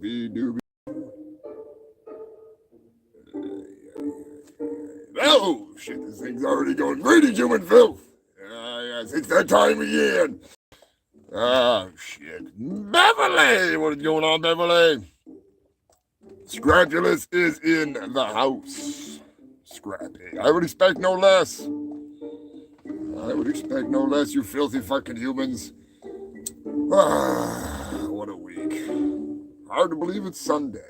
Doobie. Oh, shit, this thing's already going. Greetings, human filth. Yes, it's that time of year. Oh, shit. Beverly! What is going on, Beverly? Scratulus is in the house. Scrappy. I would expect no less. I would expect no less, you filthy fucking humans. Ah, what a week. Hard to believe it's Sunday.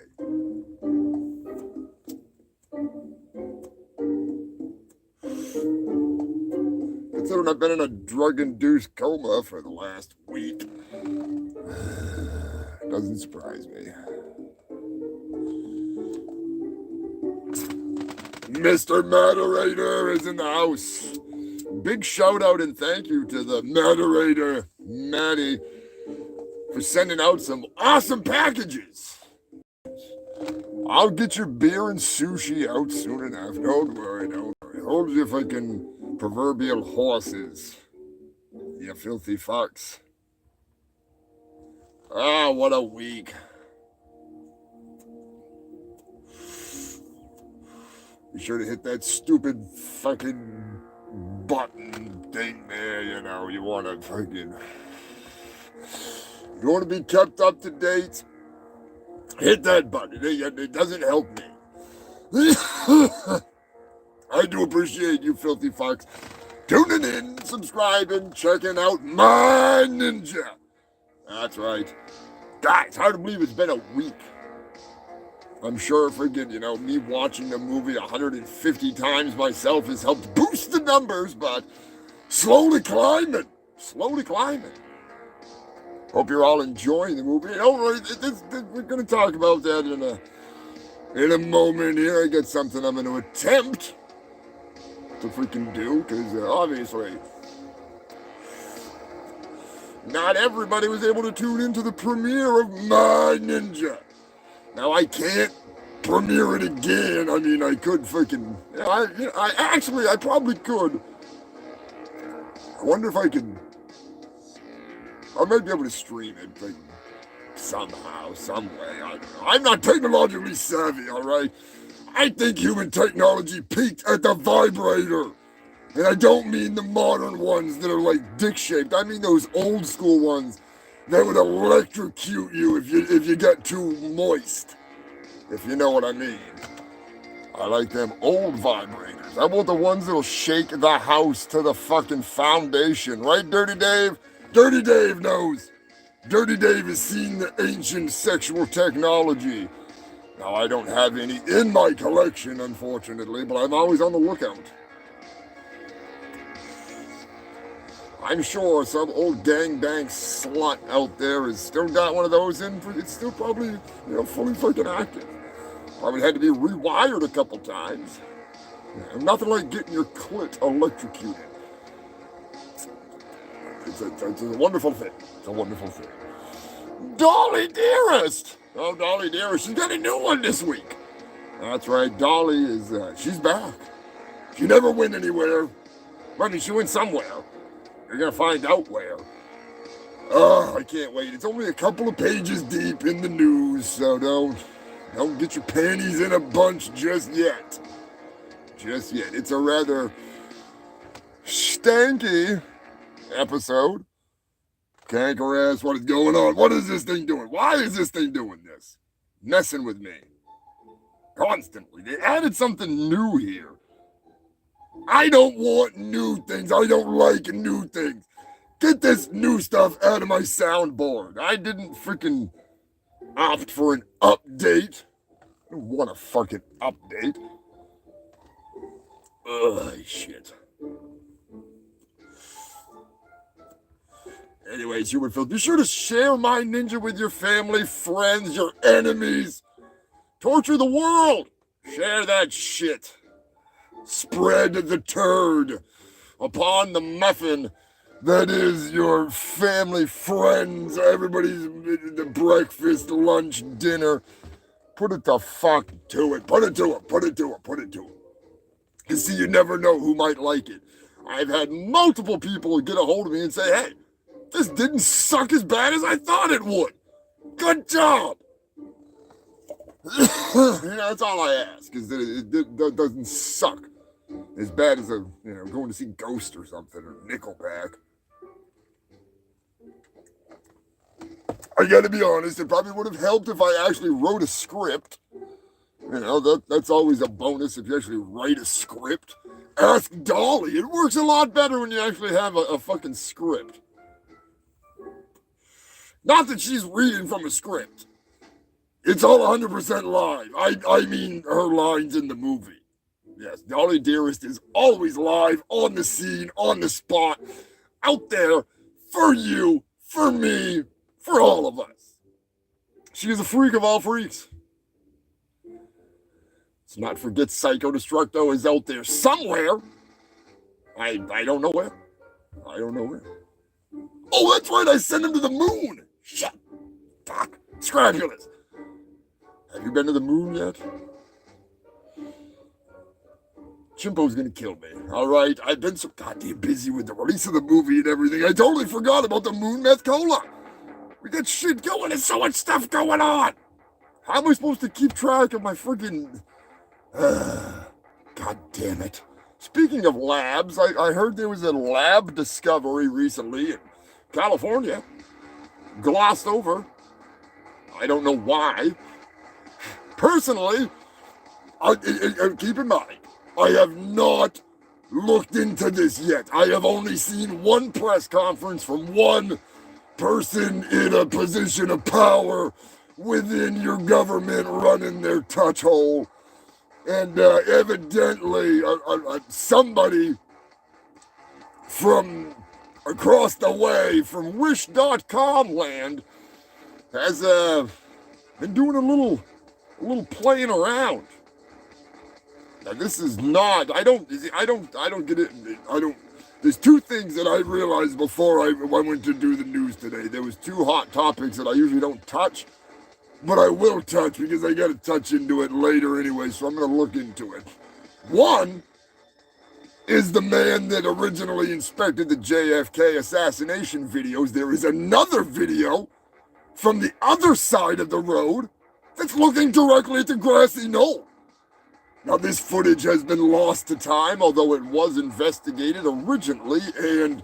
Considering I've been in a drug-induced coma for the last week. Doesn't surprise me. Mr. Moderator is in the house. Big shout out and thank you to the moderator, Maddie, for sending out some awesome packages. I'll get your beer and sushi out soon enough. Don't worry, don't worry. Hold your fucking proverbial horses, you filthy fucks. Ah, what a week. Be sure to hit that stupid fucking button thing there, you know. You want to fucking... You want to be kept up to date? Hit that button. It doesn't help me. I do appreciate you filthy fucks tuning in, subscribing, checking out my ninja. That's right. Guys, hard to believe it's been a week. I'm sure freaking, me watching the movie 150 times myself has helped boost the numbers, but slowly climbing. Slowly climbing. Hope you're all enjoying the movie. We're going to talk about that in a moment here. I got something I'm going to attempt to freaking do, because obviously not everybody was able to tune into the premiere of My Ninja. Now, I can't premiere it again. I mean, I could freaking... I probably could. I wonder if I could... I might be able to stream it, but somehow, some way. I don't know. I'm not technologically savvy, all right? I think human technology peaked at the vibrator. And I don't mean the modern ones that are like dick-shaped. I mean those old school ones that would electrocute you if you got too moist. If you know what I mean. I like them old vibrators. I want the ones that'll shake the house to the fucking foundation. Right, Dirty Dave? Dirty Dave knows. Dirty Dave has seen the ancient sexual technology. Now, I don't have any in my collection, unfortunately, but I'm always on the lookout. I'm sure some old gangbang slut out there has still got one of those in. It's still probably, fully fucking active. Probably had to be rewired a couple times. Nothing like getting your clit electrocuted. It's a wonderful thing. It's a wonderful thing. Dolly Dearest! Oh, Dolly Dearest, she's got a new one this week. That's right, Dolly is, she's back. She never went anywhere. I mean, she went somewhere. You're gonna find out where. Oh, I can't wait. It's only a couple of pages deep in the news, so don't get your panties in a bunch just yet. Just yet. It's a rather stanky episode. Canker ass, what is going on? What is this thing doing? Why is this thing doing this? Messing with me. Constantly. They added something new here. I don't want new things. I don't like new things. Get this new stuff out of my soundboard. I didn't freaking opt for an update. I don't want a fucking update. Ugh, shit. Anyways, human filth, be sure to share My Ninja with your family, friends, your enemies. Torture the world. Share that shit. Spread the turd upon the muffin that is your family, friends, everybody's the breakfast, lunch, dinner. Put it the fuck to it. Put it to it. Put it to it. Put it to it. You see, you never know who might like it. I've had multiple people get a hold of me and say, hey, this didn't suck as bad as I thought it would. Good job. That's all I ask, is that it doesn't suck as bad as going to see Ghost or something, or Nickelback. I gotta be honest, it probably would have helped if I actually wrote a script. That's always a bonus if you actually write a script. Ask Dolly. It works a lot better when you actually have a fucking script. Not that she's reading from a script. It's all 100% live. I mean her lines in the movie. Yes, Dolly Dearest is always live, on the scene, on the spot, out there, for you, for me, for all of us. She is a freak of all freaks. Let's not forget Psycho Destructo is out there somewhere. I don't know where. I don't know where. Oh, that's right, I sent him to the moon. Shit. Fuck. Scrapulous. Have you been to the moon yet? Chimpo's gonna kill me. Alright, I've been so goddamn busy with the release of the movie and everything. I totally forgot about the moon meth cola. We got shit going. There's so much stuff going on. How am I supposed to keep track of my friggin'... God damn it. Speaking of labs, I heard there was a lab discovery recently in California. Glossed over. I don't know why. Personally, keep in mind, I have not looked into this yet. I have only seen one press conference from one person in a position of power within your government running their touch hole. And evidently, somebody from across the way from Wish.com land has been doing a little playing around. Now this is not. I don't get it. There's two things that I realized before I went to do the news today. There was two hot topics that I usually don't touch, but I will touch because I got to touch into it later anyway, so I'm going to look into it. One is the man that originally inspected the JFK assassination videos. There is another video from the other side of the road that's looking directly at the grassy knoll. Now, this footage has been lost to time, although it was investigated originally, and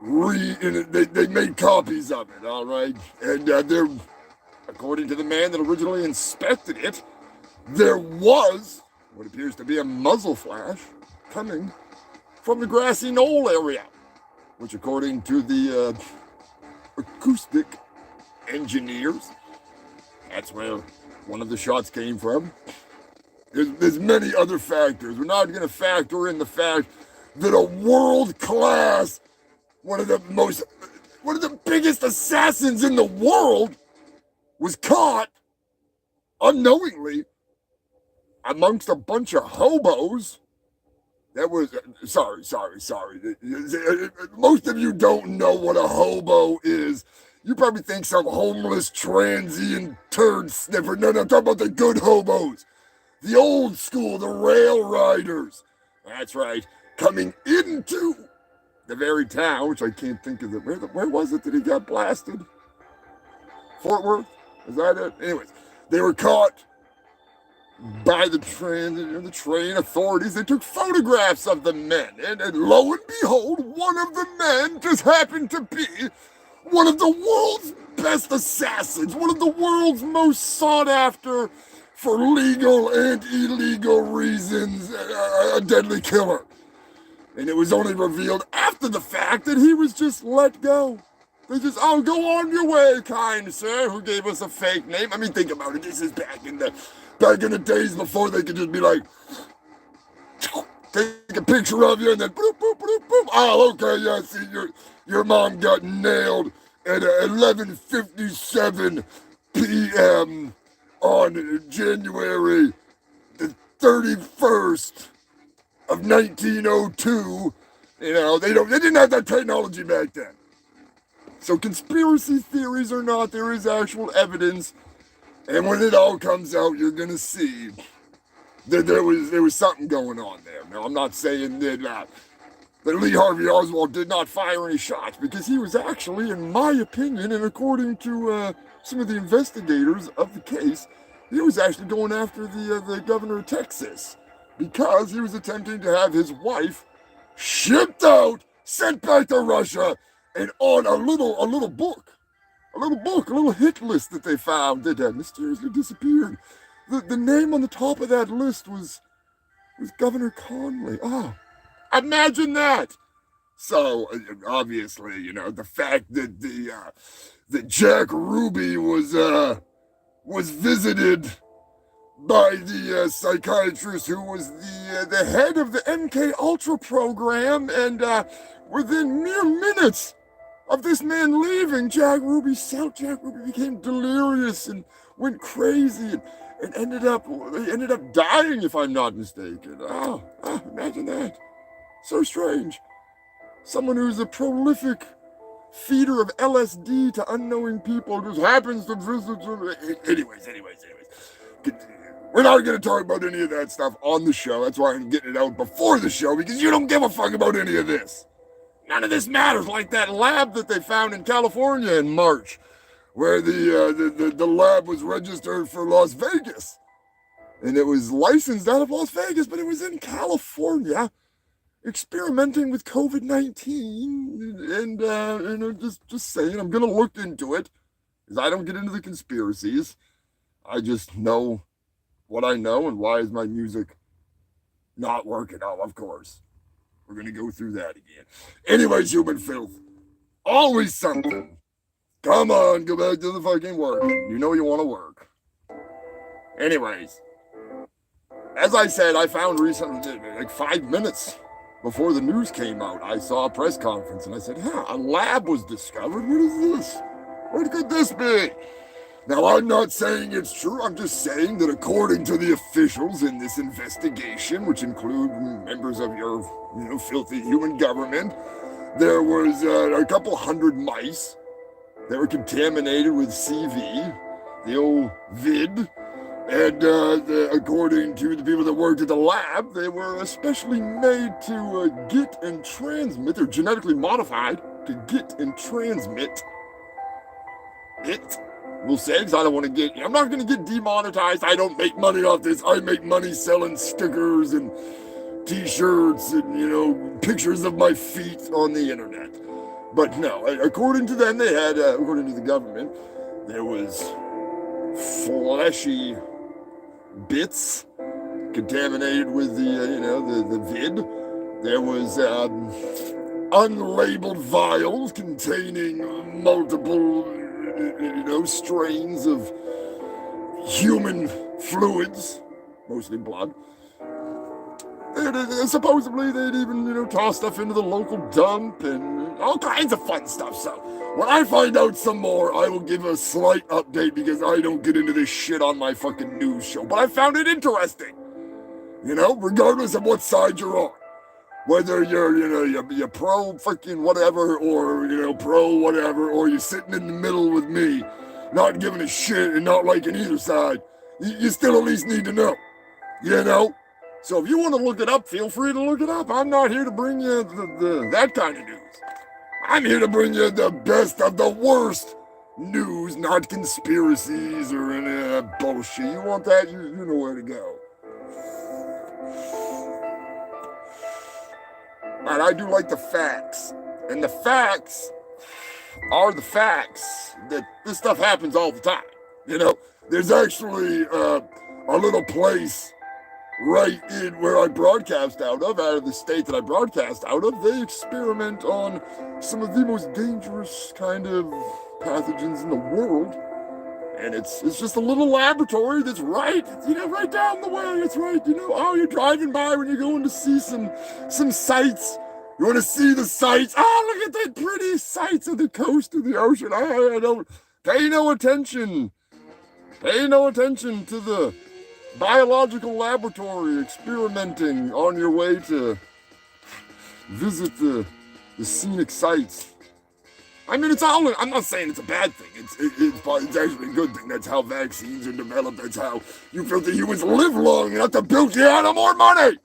they made copies of it, all right? And they're... According to the man that originally inspected it, there was what appears to be a muzzle flash coming from the grassy knoll area, which according to the acoustic engineers, that's where one of the shots came from. There's many other factors. We're not going to factor in the fact that a world-class, one of the biggest assassins in the world was caught unknowingly amongst a bunch of hobos. That was, sorry. Most of you don't know what a hobo is. You probably think some homeless transient turd sniffer. No, I'm talking about the good hobos. The old school, the rail riders. That's right. Coming into the very town, which I can't think of where was it that he got blasted? Fort Worth? Is that it? Anyways, they were caught by the train authorities. They took photographs of the men, and lo and behold, one of the men just happened to be one of the world's best assassins, one of the world's most sought after for legal and illegal reasons, a deadly killer. And it was only revealed after the fact that he was just let go. They just, go on your way, kind sir, who gave us a fake name. I mean, think about it. This is back in the days before they could just be like, take a picture of you and then boop, boop, boop, boop. Oh, okay, yeah, see, your mom got nailed at 11:57 p.m. on January the 31st of 1902. You know, they didn't have that technology back then. So conspiracy theories or not, there is actual evidence. And when it all comes out, you're going to see that there was something going on there. Now, I'm not saying that Lee Harvey Oswald did not fire any shots, because he was actually, in my opinion, and according to some of the investigators of the case, he was actually going after the governor of Texas because he was attempting to have his wife shipped out, sent back to Russia, and on a little book, a little hit list that they found that had mysteriously disappeared. The name on the top of that list was Governor Conley. Oh, imagine that! So obviously, you know, the fact that that Jack Ruby was visited by the psychiatrist who was the head of the MK Ultra program, and within mere minutes of this man leaving, Jack Ruby became delirious and went crazy and ended up dying, if I'm not mistaken. Oh, imagine that. So strange. Someone who's a prolific feeder of LSD to unknowing people just happens to visit. Anyways. We're not going to talk about any of that stuff on the show. That's why I'm getting it out before the show, because you don't give a fuck about any of this. None of this matters, like that lab that they found in California in March, where the lab was registered for Las Vegas. And it was licensed out of Las Vegas, but it was in California, experimenting with COVID-19. And just saying, I'm going to look into it, because I don't get into the conspiracies. I just know what I know, and why is my music not working? Oh, of course. We're going to go through that again. Anyways, human filth. Always something. Come on, go back to the fucking work. You know you want to work. Anyways, as I said, I found recently, like 5 minutes before the news came out, I saw a press conference, and I said, a lab was discovered? What is this? What could this be? Now, I'm not saying it's true. I'm just saying that according to the officials in this investigation, which include members of your, filthy human government, there was a couple hundred mice that were contaminated with CV, the old vid, and according to the people that worked at the lab, they were especially made to get and transmit. They're genetically modified to get and transmit it. We'll say, because I don't want to I'm not going to get demonetized. I don't make money off this. I make money selling stickers and t-shirts and, pictures of my feet on the internet. But no, according to them, they had, according to the government, there was fleshy bits contaminated with the vid. There was unlabeled vials containing multiple strains of human fluids, mostly blood. And supposedly they'd even, toss stuff into the local dump and all kinds of fun stuff. So when I find out some more, I will give a slight update, because I don't get into this shit on my fucking news show. But I found it interesting, regardless of what side you're on. Whether you're pro fucking whatever, or, pro whatever, or you're sitting in the middle with me, not giving a shit and not liking either side, you still at least need to know, So if you want to look it up, feel free to look it up. I'm not here to bring you that kind of news. I'm here to bring you the best of the worst news, not conspiracies or any bullshit. You want that, you know where to go. And I do like the facts. And the facts are the facts that this stuff happens all the time. There's actually a little place right in where I broadcast out of the state that I broadcast out of. They experiment on some of the most dangerous kind of pathogens in the world. And it's just a little laboratory that's right down the way. It's right, you're driving by when you're going to see some sights. You want to see the sights? Oh, look at that pretty sights of the coast of the ocean. I don't pay no attention. Pay no attention to the biological laboratory experimenting on your way to visit the scenic sights. I mean, I'm not saying it's a bad thing. It's actually a good thing. That's how vaccines are developed. That's how you filthy humans live long enough to bilk you out of more money.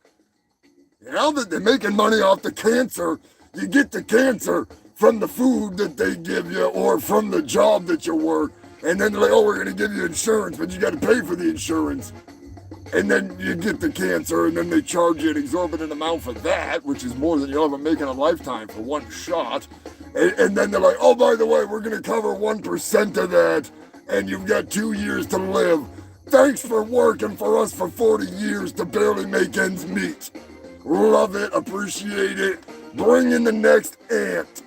That they're making money off the cancer. You get the cancer from the food that they give you or from the job that you work. And then they're like, oh, we're going to give you insurance, but you got to pay for the insurance. And then you get the cancer, and then they charge you an exorbitant amount for that, which is more than you'll ever make in a lifetime for one shot. And then they're like, oh, by the way, we're going to cover 1% of that, and you've got 2 years to live. Thanks for working for us for 40 years to barely make ends meet. Love it, appreciate it. Bring in the next ant.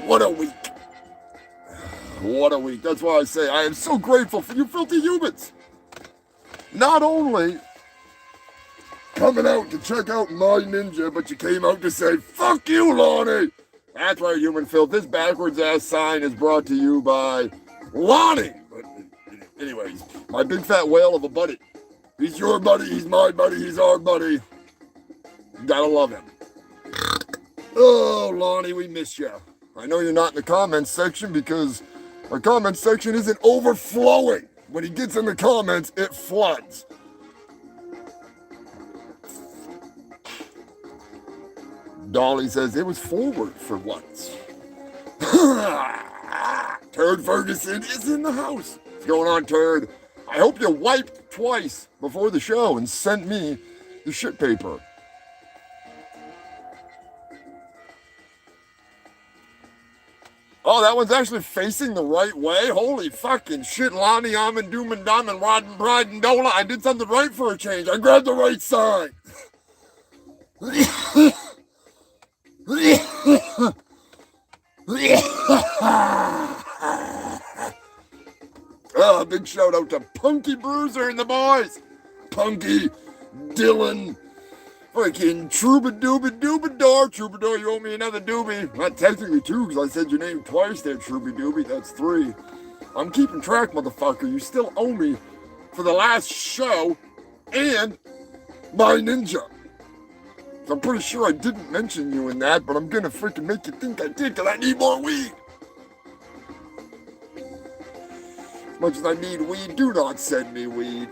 What a week. What a week. That's why I say I am so grateful for you filthy humans. Not only coming out to check out my ninja, but you came out to say, fuck you, Lonnie. That's right, human filth. This backwards ass sign is brought to you by Lonnie. But anyways, my big fat whale of a buddy. He's your buddy, he's my buddy, he's our buddy. You gotta love him. Oh, Lonnie, we miss you. I know you're not in the comments section because our comments section isn't overflowing. When he gets in the comments, it floods. Dolly says it was forward for once. Turd Ferguson is in the house. What's going on, Turd? I hope you wiped twice before the show and sent me the shit paper. Oh, that one's actually facing the right way? Holy fucking shit, Lonnie, Almond, Doom and Dom, and Rod and Pride and Dola. I did something right for a change. I grabbed the right side. Big shout out to Punky Bruiser and the boys. Punky, Dylan, fucking Troubadour. Troubadour, you owe me another doobie. Not technically two, because I said your name twice there, Troubadoobie. That's 3. I'm keeping track, motherfucker. You still owe me for the last show and my ninja. So I'm pretty sure I didn't mention you in that, but I'm gonna freaking make you think I did, because I need more weed. As much as I need weed, do not send me weed.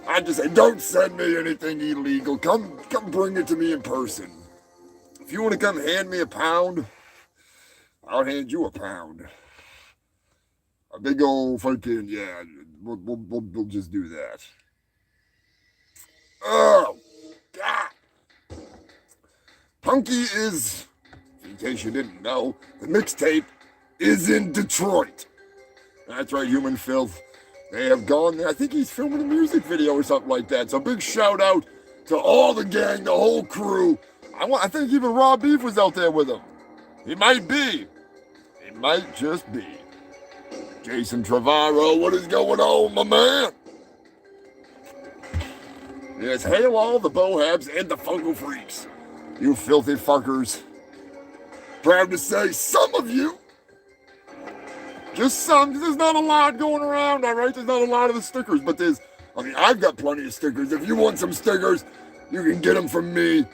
I just say, don't send me anything illegal. Come bring it to me in person. If you want to come hand me a pound, I'll hand you a pound. A big old fucking, yeah, we'll just do that. Oh, God. Punky is, in case you didn't know, the mixtape is in Detroit. That's right, human filth. They have gone there. I think he's filming a music video or something like that. So big shout out to all the gang, the whole crew. I think even Raw Beef was out there with him. He might be. He might just be. Jason Trevorrow, what is going on, my man? Yes, hail all the Bohabs and the Fungal Freaks. You filthy fuckers. Proud to say some of you. Just some, because there's not a lot going around, all right? There's not a lot of the stickers, but I've got plenty of stickers. If you want some stickers, you can get them from me.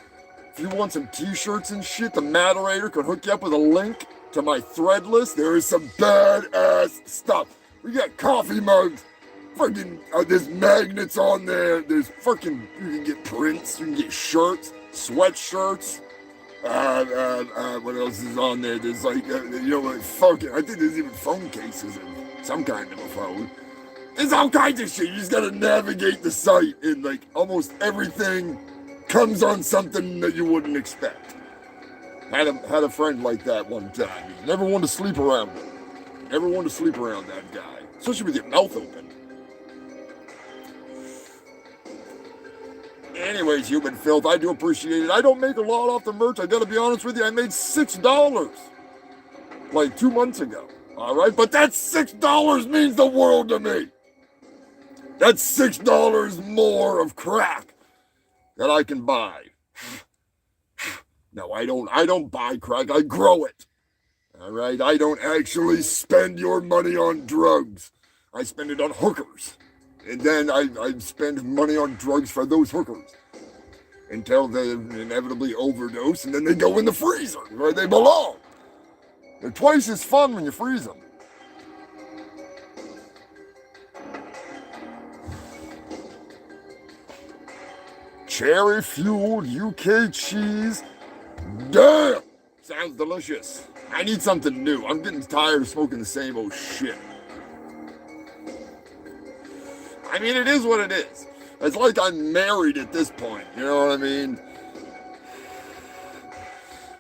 If you want some t-shirts and shit, the Moderator could hook you up with a link to my thread list. There is some badass stuff. We got coffee mugs. Fucking, there's magnets on there. There's fucking, you can get prints. You can get shirts, sweatshirts. What else is on there? There's like, like fucking, I think there's even phone cases and some kind of a phone. There's all kinds of shit. You just gotta navigate the site, and like almost everything comes on something that you wouldn't expect. Had a friend like that one time. You never want to sleep around him. Never want to sleep around that guy, especially with your mouth open. Anyways, human filth, I do appreciate it. I don't make a lot off the merch. I gotta be honest with you. I made $6 like 2 months ago. All right, but that $6 means the world to me. That's $6 more of crack that I can buy. No, I don't buy crack. I grow it. All right, I don't actually spend your money on drugs. I spend it on hookers. And then I spend money on drugs for those hookers until they inevitably overdose, and then they go in the freezer where they belong. They're twice as fun when you freeze them. Cherry-fueled UK cheese. Damn! Sounds delicious. I need something new. I'm getting tired of smoking the same old shit. I mean, it is what it is. It's like I'm married at this point. You know what I mean?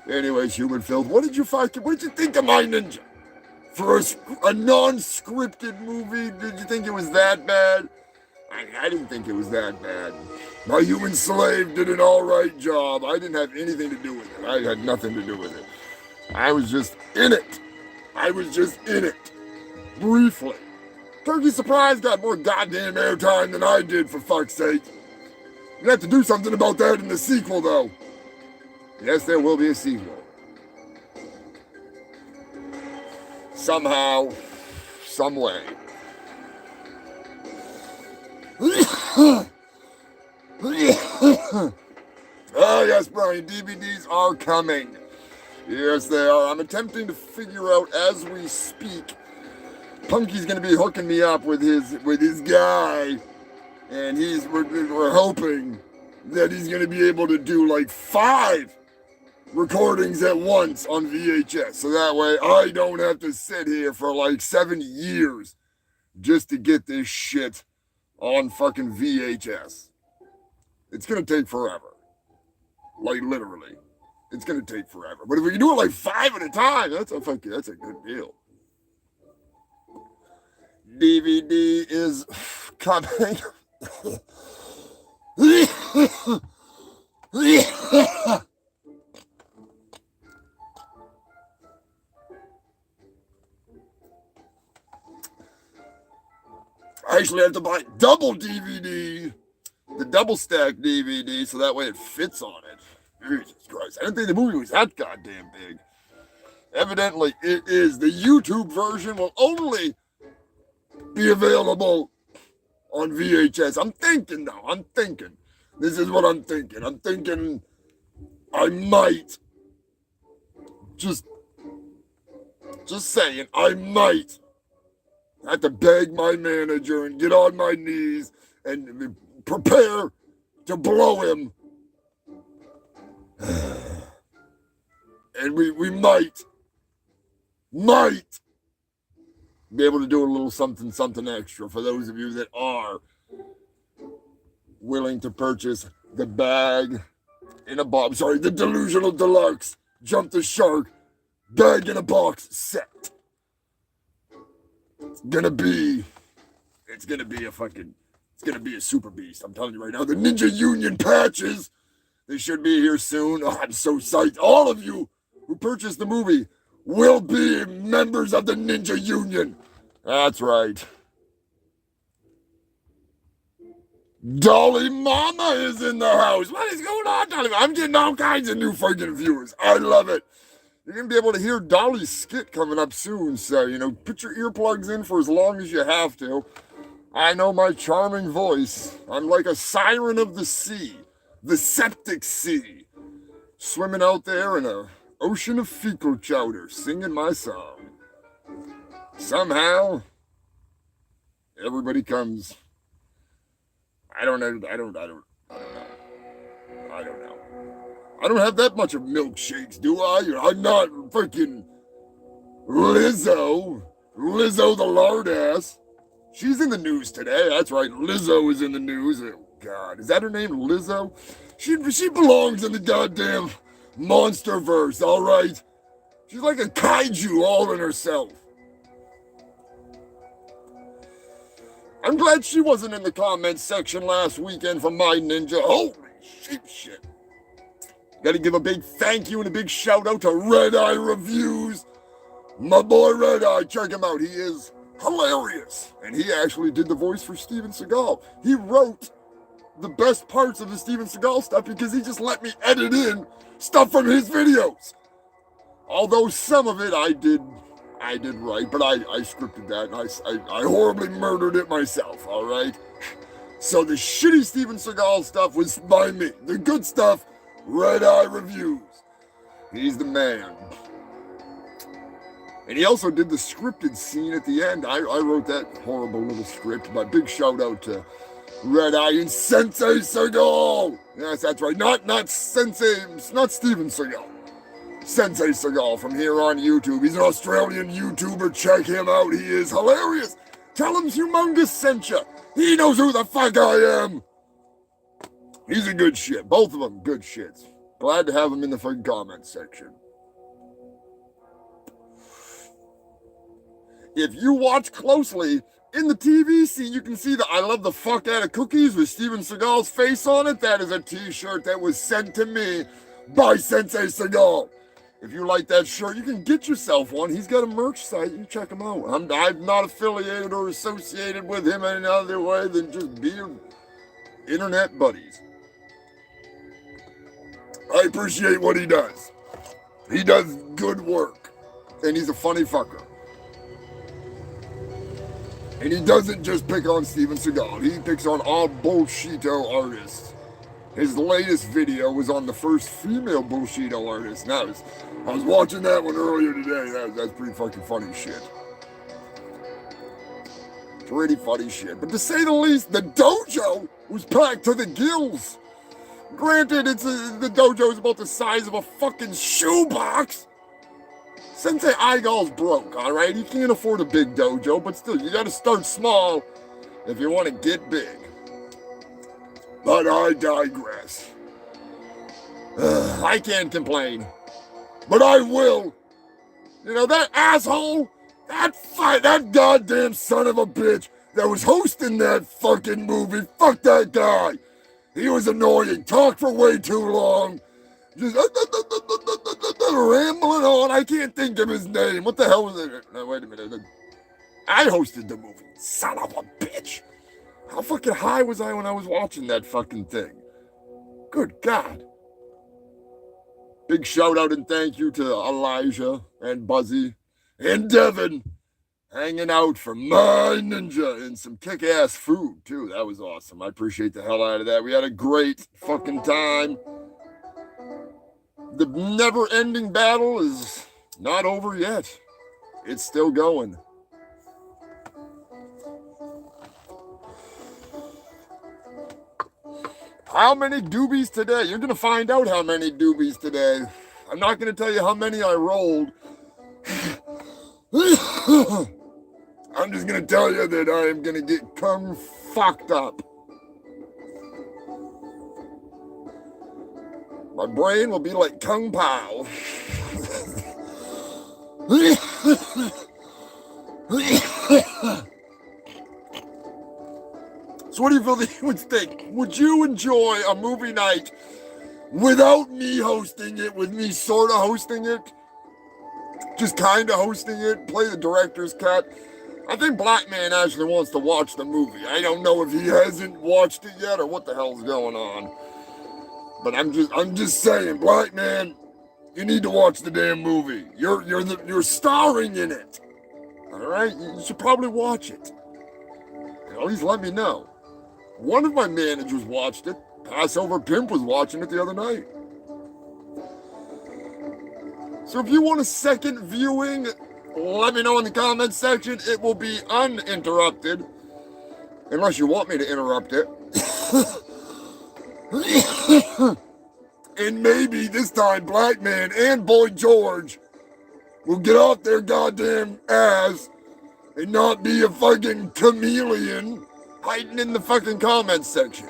Anyways, Human Filth, what did you think of My Ninja? For a non-scripted movie, did you think it was that bad? I didn't think it was that bad. My Human Slave did an alright job. I didn't have anything to do with it. I had nothing to do with it. I was just in it. Briefly. Turkey Surprise got more goddamn airtime than I did, for fuck's sake. You have to do something about that in the sequel, though. Yes, there will be a sequel. Somehow, some way. Oh yes, Brian, DVDs are coming. Yes, they are. I'm attempting to figure out as we speak. Punky's gonna be hooking me up with his guy, and we're hoping that he's gonna be able to do like 5 recordings at once on VHS, so that way I don't have to sit here for like 7 years just to get this shit on fucking VHS. It's gonna take forever. Like literally. It's gonna take forever. But if we can do it like 5 at a time, that's a good deal. DVD is coming. I actually have to buy double DVD, the double stack DVD, so that way it fits on it. Jesus Christ, I didn't think the movie was that goddamn big. Evidently it is. The YouTube version will only be available on VHS. I'm thinking. This is what I'm thinking. I'm thinking I might, just saying, I might have to beg my manager and get on my knees and prepare to blow him. And we might be able to do a little something extra for those of you that are willing to purchase the bag in a box. Sorry, the Delusional Deluxe Jump the Shark bag in a box set. It's gonna be a super beast. I'm telling you right now. The Ninja Union patches, they should be here soon. Oh, I'm so psyched. All of you who purchased the movie will be members of the Ninja Union. That's right. Dolly Mama is in the house. What is going on, Dolly? I'm getting all kinds of new fucking viewers. I love it. You're going to be able to hear Dolly's skit coming up soon, so, put your earplugs in for as long as you have to. I know my charming voice. I'm like a siren of the sea, the septic sea, swimming out there in an ocean of fecal chowder, singing my song. Somehow, everybody comes. I don't know. I don't know. I don't have that much of milkshakes, do I? I'm not freaking Lizzo. Lizzo the lard ass. She's in the news today. That's right. Lizzo is in the news. Oh, God. Is that her name, Lizzo? She belongs in the goddamn Monsterverse, all right? She's like a kaiju all in herself. I'm glad she wasn't in the comments section last weekend for My Ninja. Holy shit. Gotta give a big thank you and a big shout out to Red Eye Reviews. My boy Red Eye, check him out. He is hilarious. And he actually did the voice for Steven Seagal. He wrote the best parts of the Steven Seagal stuff because he just let me edit in stuff from his videos. Although some of it I did right, but I scripted that and I horribly murdered it myself, all right? So the shitty Steven Seagal stuff was by me. The good stuff, Red Eye Reviews. He's the man. And he also did the scripted scene at the end. I wrote that horrible little script, but big shout out to Red Eye and Sensei Seagal. Yes, that's right. Not Sensei, not Steven Seagal. Sensei Seagal from here on YouTube. He's an Australian YouTuber. Check him out. He is hilarious. Tell him Humongous sent you. He knows who the fuck I am. He's a good shit. Both of them good shits. Glad to have him in the fucking comments section. If you watch closely, in the TV scene, you can see the I love the fuck out of cookies with Steven Seagal's face on it. That is a t-shirt that was sent to me by Sensei Seagal. If you like that shirt, you can get yourself one. He's got a merch site. You check him out. I'm not affiliated or associated with him any other way than just being internet buddies. I appreciate what he does. He does good work. And he's a funny fucker. And he doesn't just pick on Steven Seagal. He picks on all bullshito artists. His latest video was on the first female bullshito artist. Now, I was watching that one earlier today. That's pretty fucking funny shit. Pretty funny shit. But to say the least, the dojo was packed to the gills. Granted, the dojo is about the size of a fucking shoebox. Sensei Igal's broke, all right? He can't afford a big dojo, but still, you got to start small if you want to get big. But I digress. I can't complain, but I will. You know, that asshole, that goddamn son of a bitch that was hosting that fucking movie, fuck that guy. He was annoying, talked for way too long. Just rambling on. I can't think of his name. What the hell was it? No, wait a minute. I hosted the movie. Son of a bitch. How fucking high was I when I was watching that fucking thing? Good God. Big shout out and thank you to Elijah and Buzzy and Devin hanging out for my ninja and some kick-ass food, too. That was awesome. I appreciate the hell out of that. We had a great fucking time. The never-ending battle is not over yet. It's still going. How many doobies today? You're going to find out how many doobies today. I'm not going to tell you how many I rolled. I'm just going to tell you that I am going to get kung fucked up. My brain will be like Kung Pao. So what do you feel that you would think? Would you enjoy a movie night without me hosting it, with me sort of hosting it? Just kind of hosting it, play the director's cut? I think Black Man actually wants to watch the movie. I don't know if he hasn't watched it yet or what the hell's going on. But I'm just saying, Black Man, you need to watch the damn movie. You're starring in it. All right, you should probably watch it. At least let me know. One of my managers watched it. Passover Pimp was watching it the other night. So if you want a second viewing, let me know in the comments section. It will be uninterrupted, unless you want me to interrupt it. And maybe this time Black Man and Boy George will get off their goddamn ass and not be a fucking chameleon hiding in the fucking comments section.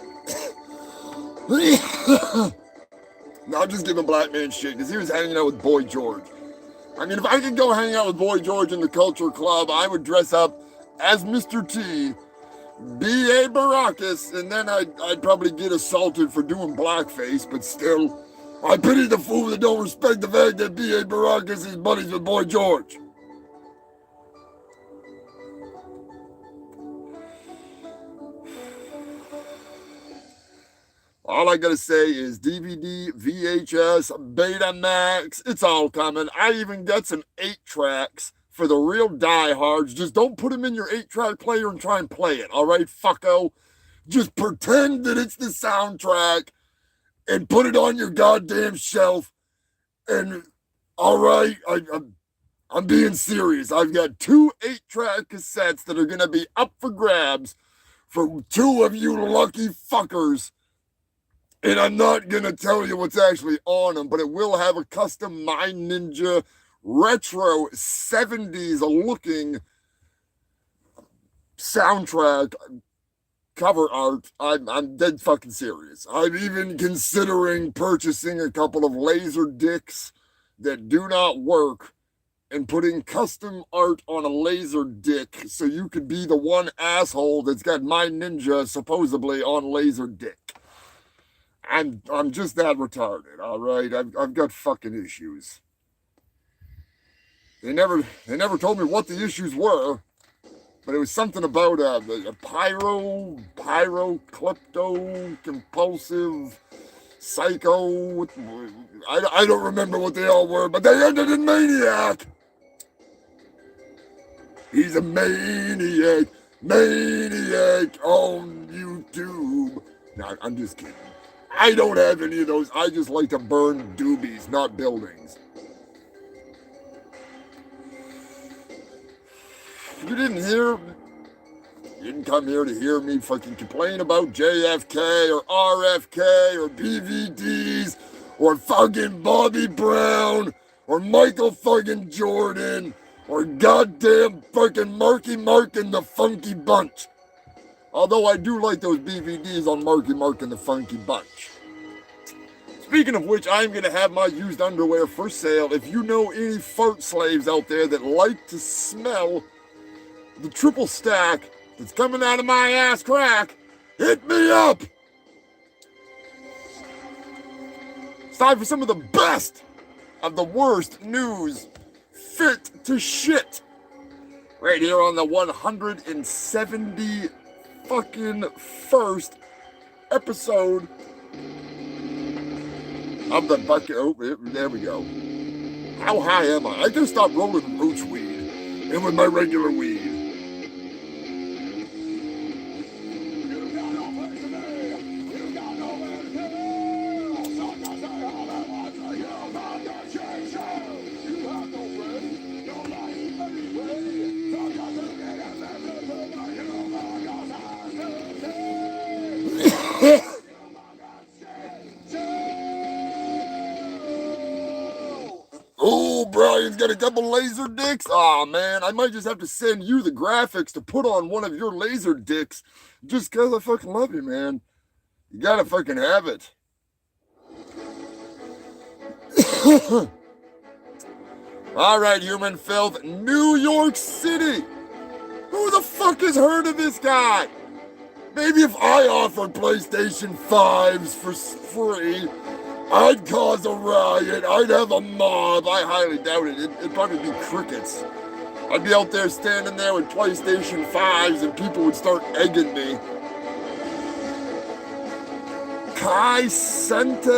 No, I'm just giving Black Man shit because he was hanging out with Boy George. I mean, if I could go hang out with Boy George in the Culture Club, I would dress up as Mr. T, B.A. Baracus, and then I'd probably get assaulted for doing blackface, but still, I pity the fool that don't respect the fact that B.A. Baracus is buddies with Boy George. All I gotta say is DVD, VHS, Betamax, it's all coming. I even got some 8-tracks for the real diehards. Just don't put them in your 8-track player and try and play it, all right, fucko? Just pretend that it's the soundtrack and put it on your goddamn shelf. And, all right, I'm being serious. I've got 2 8-track cassettes that are gonna be up for grabs for 2 of you lucky fuckers And I'm not going to tell you what's actually on them, but it will have a custom Mind Ninja retro 70s looking soundtrack cover art. I'm dead fucking serious. I'm even considering purchasing a couple of laser discs that do not work and putting custom art on a laser disc so you could be the one asshole that's got Mind Ninja supposedly on laser disc. I'm just that retarded, all right? I've got fucking issues. They never told me what the issues were, but it was something about a klepto, compulsive, psycho. I don't remember what they all were, but they ended in maniac. He's a maniac on YouTube. No, I'm just kidding. I don't have any of those. I just like to burn doobies, not buildings. You didn't come here to hear me fucking complain about JFK or RFK or BVDs or fucking Bobby Brown or Michael fucking Jordan or goddamn fucking Marky Mark and the Funky Bunch. Although I do like those BVDs on Marky Mark and the Funky Bunch. Speaking of which, I'm going to have my used underwear for sale. If you know any fart slaves out there that like to smell the triple stack that's coming out of my ass crack, hit me up! It's time for some of the best of the worst news fit to shit. Right here on the 170 fucking first episode of the bucket. Oh, there we go. How high am I? I gotta stop rolling roach weed in with my regular weed. Oh, Brian's got a couple laser dicks. Aw, man, I might just have to send you the graphics to put on one of your laser dicks just because I fucking love you, man. You gotta fucking have it. All right, human filth, New York City. Who the fuck has heard of this guy? Maybe if I offered PlayStation 5s for free, I'd cause a riot. I'd have a mob. I highly doubt it. It'd probably be crickets. I'd be out there standing there with PlayStation 5s and people would start egging me. Kai Cenat?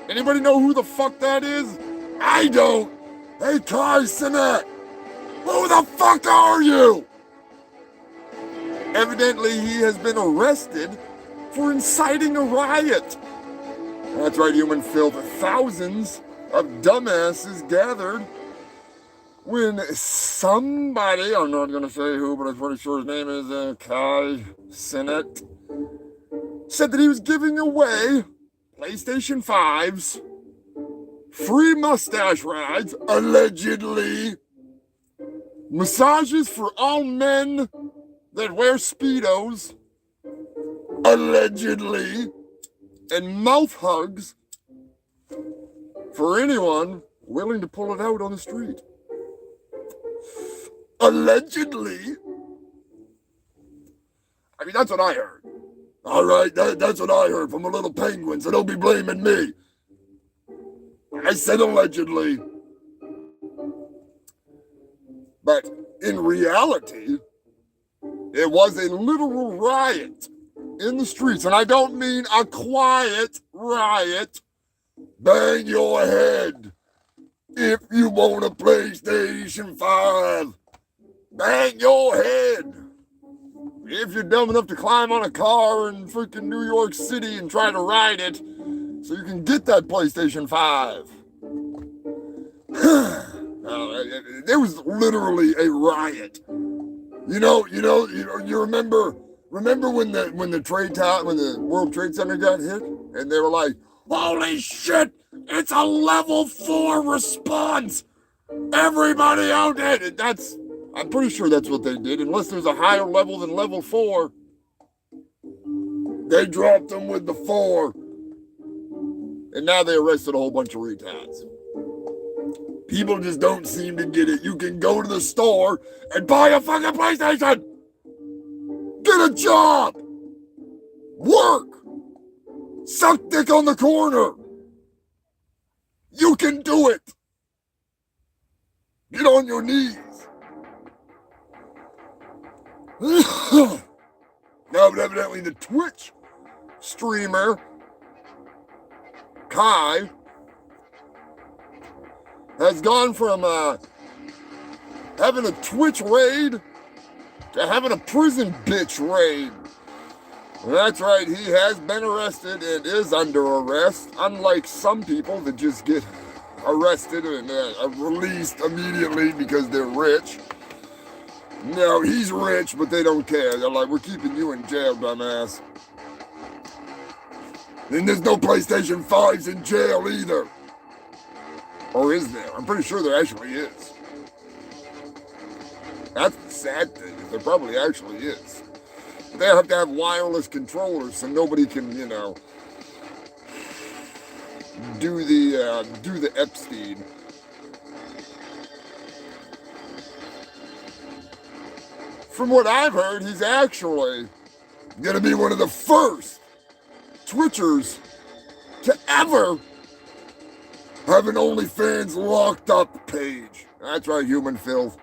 Anybody know who the fuck that is? I don't. Hey, Kai Cenat. Who the fuck are you? Evidently, he has been arrested for inciting a riot. That's right, human filth. Thousands of dumbasses gathered when somebody, I'm not going to say who, but I'm pretty sure his name is Kai Cenat, said that he was giving away PlayStation 5s, free mustache rides, allegedly, massages for all men that wear Speedos, allegedly, and mouth hugs for anyone willing to pull it out on the street. Allegedly. I mean, that's what I heard. All right, that's what I heard from a little penguin, so don't be blaming me. I said allegedly. But in reality, it was a literal riot in the streets. And I don't mean a quiet riot. Bang your head if you want a PlayStation 5. Bang your head if you're dumb enough to climb on a car in freaking New York City and try to ride it so you can get that PlayStation 5. There was literally a riot. You remember Remember when the World Trade Center got hit, and they were like, "Holy shit! It's a level 4 response. Everybody out there!" I'm pretty sure that's what they did. Unless there's a higher level than level 4, they dropped them with the 4, and now they arrested a whole bunch of retards. People just don't seem to get it. You can go to the store and buy a fucking PlayStation. Get a job. Work. Suck dick on the corner. You can do it. Get on your knees. Now, but evidently the Twitch streamer, Kai, has gone from having a Twitch raid to having a prison bitch raid. That's right, he has been arrested and is under arrest, unlike some people that just get arrested and released immediately because they're rich. No, he's rich, but they don't care. They're like, "We're keeping you in jail, dumbass." And there's no PlayStation 5s in jail either. Or is there? I'm pretty sure there actually is. That's the sad thing, is there probably actually is. But they have to have wireless controllers so nobody can, do the Epstein. From what I've heard, he's actually gonna be one of the first Twitchers to ever have an OnlyFans locked up page. That's right, human filth.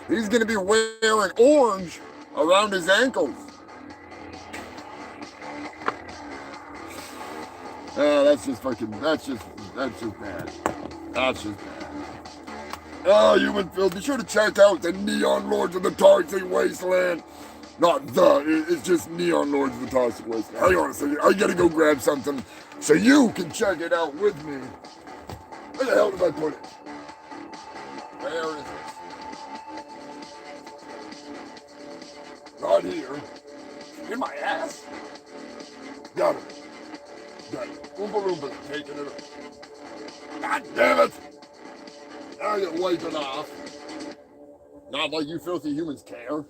He's gonna be wearing orange around his ankles. That's just bad. That's just bad. Oh, human filth. Be sure to check out the Neon Lords of the Toxic Wasteland. It's just Neon Lords of the Toxic Wasteland. Hang on a second. I gotta go grab something so you can check it out with me. Where the hell did I put it? Where is it? Not here. In my ass? Got it. Oompa Loompa taking it up. God damn it! Now you wipe it off. Not like you filthy humans care.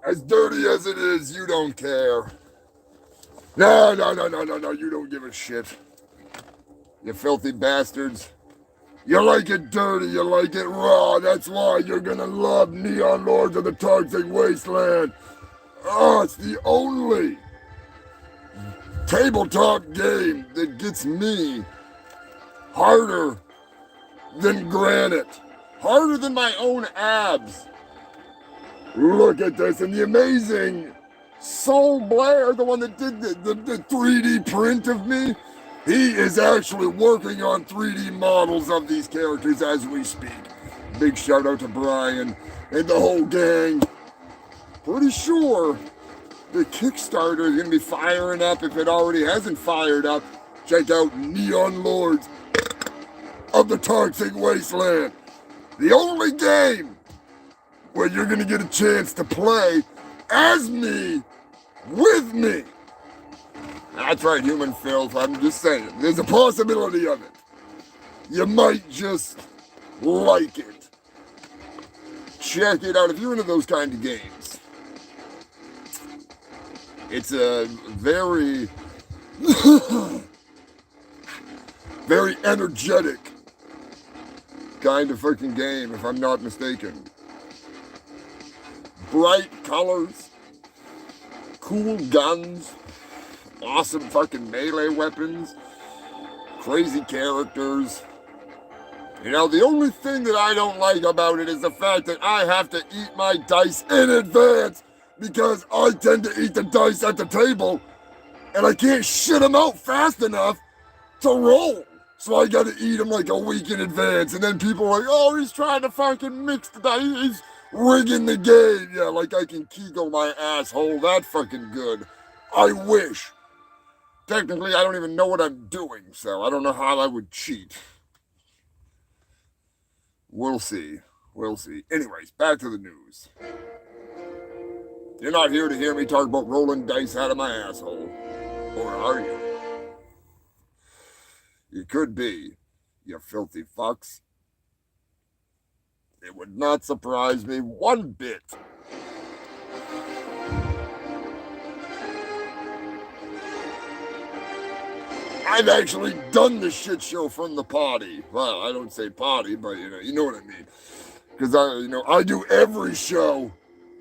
As dirty as it is, you don't care. No, you don't give a shit. You filthy bastards. You like it dirty, you like it raw. That's why you're gonna love Neon Lords of the Toxic Wasteland. Oh, it's the only tabletop game that gets me harder than granite. Harder than my own abs. Look at this, and the amazing Soul Blair, the one that did the 3D print of me, he is actually working on 3D models of these characters as we speak. Big shout out to Brian and the whole gang. Pretty sure the Kickstarter is going to be firing up if it already hasn't fired up. Check out Neon Lords of the Toxic Wasteland. The only game where you're going to get a chance to play as me, with me. That's right, human filth. I'm just saying. There's a possibility of it. You might just like it. Check it out if you're into those kind of games. It's a very, very energetic kind of fucking game, if I'm not mistaken. Bright colors, cool guns, awesome fucking melee weapons, crazy characters. The only thing that I don't like about it is the fact that I have to eat my dice in advance because I tend to eat the dice at the table and I can't shit them out fast enough to roll. So I gotta eat them like a week in advance, and then people are like, "Oh, he's trying to fucking mix the dice. He's rigging the game." Yeah, like I can kegel my asshole that fucking good. I wish. Technically, I don't even know what I'm doing, so I don't know how I would cheat. We'll see. We'll see. Anyways, back to the news. You're not here to hear me talk about rolling dice out of my asshole. Or are you? You could be, you filthy fucks. It would not surprise me one bit. I've actually done the shit show from the potty. Well, I don't say potty, but you know what I mean. Because I do every show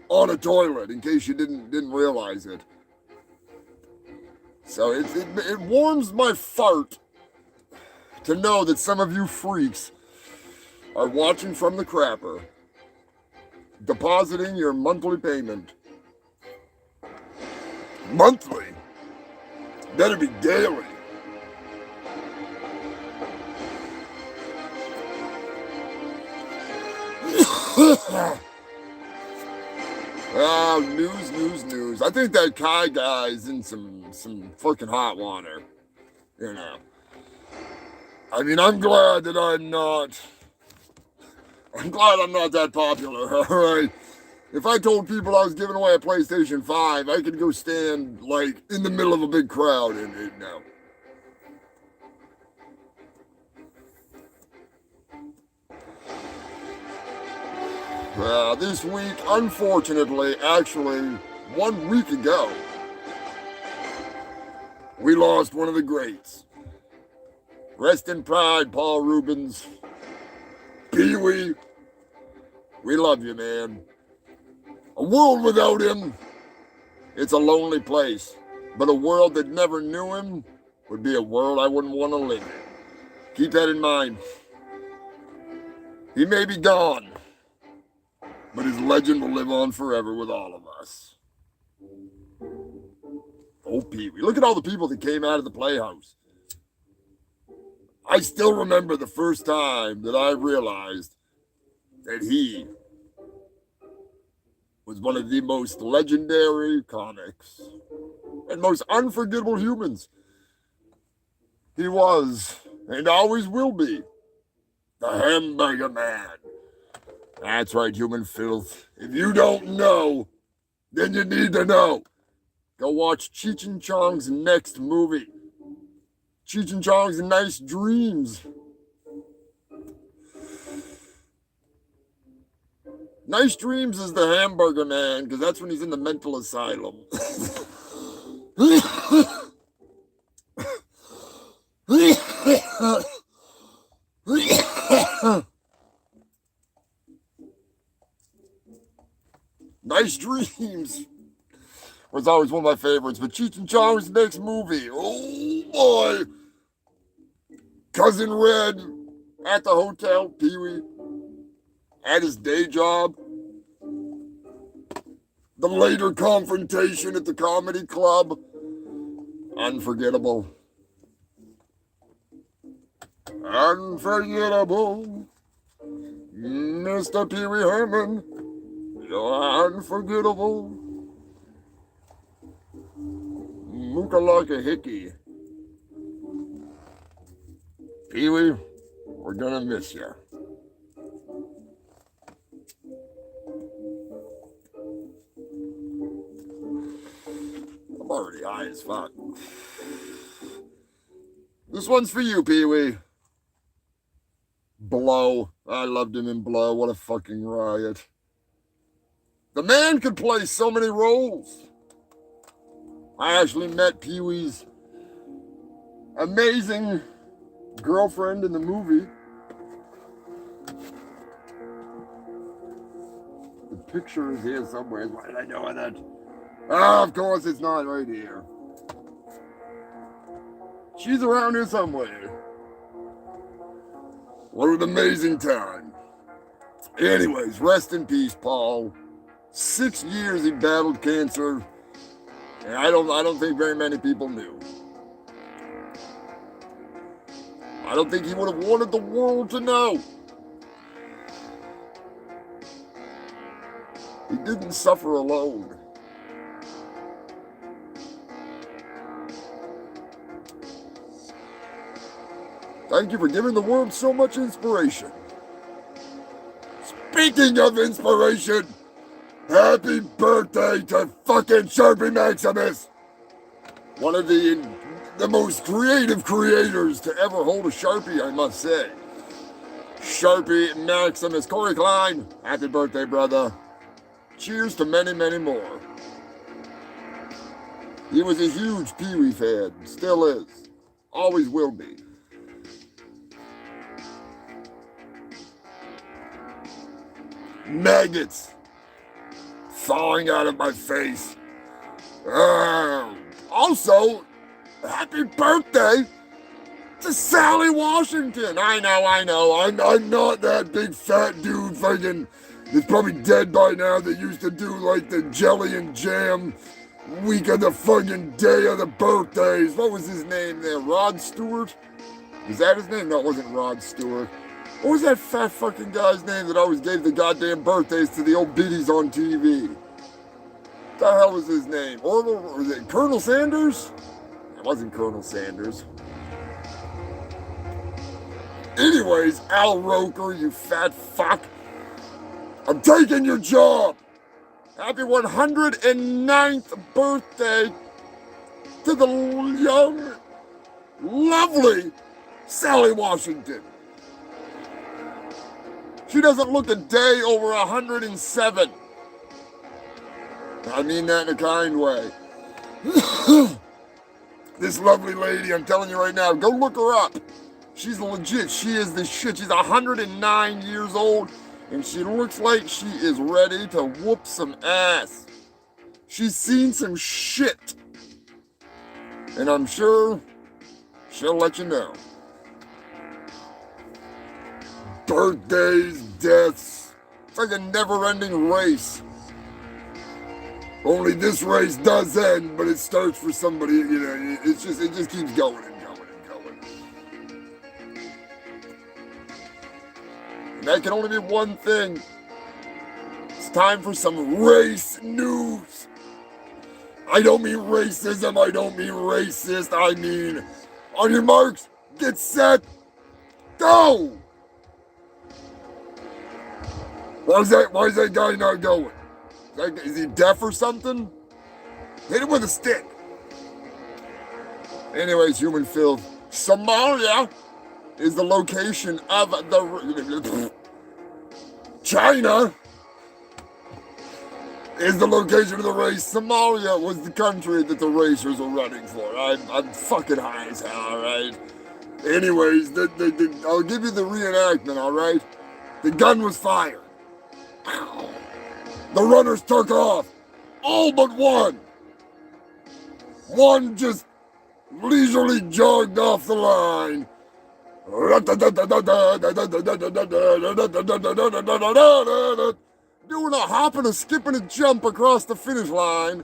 on a toilet, in case you didn't realize it. So it warms my fart to know that some of you freaks are watching from the crapper, depositing your monthly payment. Monthly? Better be daily. News. I think that Kai guy's in some fucking hot water. I mean, I'm glad I'm not that popular, alright? If I told people I was giving away a PlayStation 5, I could go stand, like, in the middle of a big crowd and no. This week, unfortunately, actually, 1 week ago, we lost one of the greats. Rest in pride, Paul Rubens. Pee-wee, we love you, man. A world without him, it's a lonely place. But a world that never knew him would be a world I wouldn't want to live in. Keep that in mind. He may be gone, but his legend will live on forever with all of us. Oh, Pee-wee. Look at all the people that came out of the Playhouse. I still remember the first time that I realized that he was one of the most legendary comics and most unforgettable humans. He was, and always will be, the Hamburger Man. That's right, human filth. If you don't know, then you need to know. Go watch Cheech and Chong's next movie. Cheech and Chong's Nice Dreams. Nice Dreams is the Hamburger Man, because that's when he's in the mental asylum. Nice Dreams was always one of my favorites, but Cheech and Chong's next movie, oh boy. Cousin Red at the hotel, Pee-wee, at his day job, the later confrontation at the comedy club, unforgettable. Unforgettable, Mr. Pee-wee Herman, you're unforgettable. Mookalaka Hickey. Pee-wee, we're gonna miss you. I'm already high as fuck. This one's for you, Pee-wee. Blow. I loved him in Blow. What a fucking riot. The man could play so many roles. I actually met Pee-wee's amazing girlfriend in the movie. The picture is here somewhere. Why did I know that? Ah, of course it's not right here. She's around here somewhere. What an amazing time. Anyways, rest in peace, Paul. 6 years he battled cancer, and I don't think very many people knew. I don't think he would have wanted the world to know. He didn't suffer alone. Thank you for giving the world so much inspiration. speaking of inspiration, happy birthday to fucking Sharpie Maximus. One of the most creative creators to ever hold a Sharpie, I must say. Sharpie Maximus. Corey Klein, happy birthday, brother. Cheers to many, many more. He was a huge Pee-wee fan, still is, always will be. Maggots thawing out of my face. Also, happy birthday to Sally Washington. I know. I'm not that big fat dude fucking that's probably dead by now that used to do like the jelly and jam week of the fucking day of the birthdays. What was his name there? Rod Stewart? Was that his name? No, it wasn't Rod Stewart. What was that fat fucking guy's name that always gave the goddamn birthdays to the old biddies on TV? What the hell was his name? Or was it Colonel Sanders? It wasn't Colonel Sanders. Anyways, Al Roker, you fat fuck. I'm taking your job. Happy 109th birthday to the young, lovely Sally Washington. She doesn't look a day over 107. I mean that in a kind way. This lovely lady, I'm telling you right now, go look her up. She's legit. She is the shit. She's 109 years old, and she looks like she is ready to whoop some ass. She's seen some shit, and I'm sure she'll let you know. Birthdays, deaths, it's like a never-ending race. Only this race does end, but it starts for somebody, you know, it just keeps going and going and going. And that can only be one thing. It's time for some race news. I don't mean racism, I don't mean racist, I mean, on your marks, get set, go! Why is that guy not going? Is he deaf or something? Hit him with a stick. Anyways, human filth. Somalia is the location of the... China is the location of the race. Somalia was the country that the racers were running for. I'm fucking high as hell, alright? Anyways, I'll give you the reenactment, alright? The gun was fired. The runners took off, all but one. One just leisurely jogged off the line. Doing a hop and a skip and a jump across the finish line,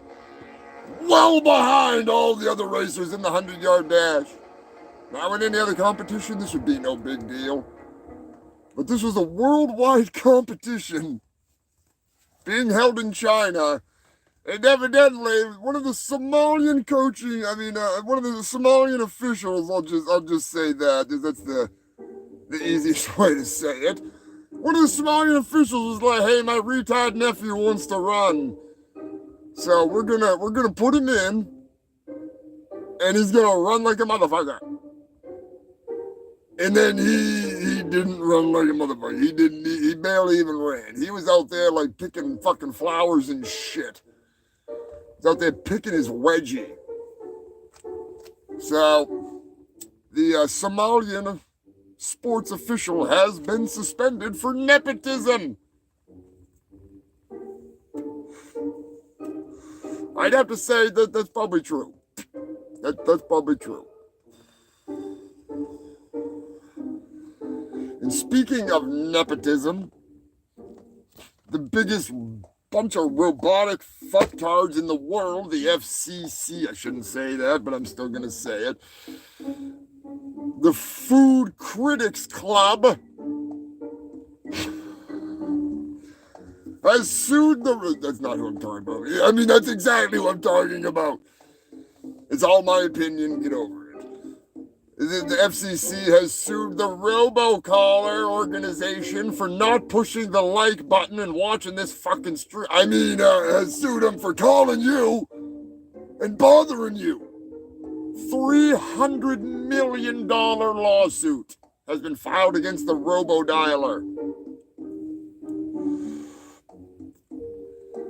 well behind all the other racers in the 100-yard dash. Now in any other competition, this would be no big deal. But this was a worldwide competition being held in China, and evidently one of the Somalian one of the Somalian officials, I'll just say that, because that's the easiest way to say it. One of the Somalian officials was like, hey, my retired nephew wants to run, so we're gonna put him in, and he's gonna run like a motherfucker. And then he didn't run like a motherfucker. He barely even ran. He was out there like picking fucking flowers and shit. He was out there picking his wedgie. So, the Somalian sports official has been suspended for nepotism. I'd have to say that that's probably true. That's probably true. And speaking of nepotism, the biggest bunch of robotic fucktards in the world, the FCC, I shouldn't say that, but I'm still going to say it. The Food Critics Club has sued that's not who I'm talking about. I mean, that's exactly what I'm talking about. It's all my opinion, get over it. The FCC has sued the Robocaller organization for not pushing the like button and watching this fucking stream. Has sued them for calling you and bothering you. $300 million lawsuit has been filed against the Robodialer.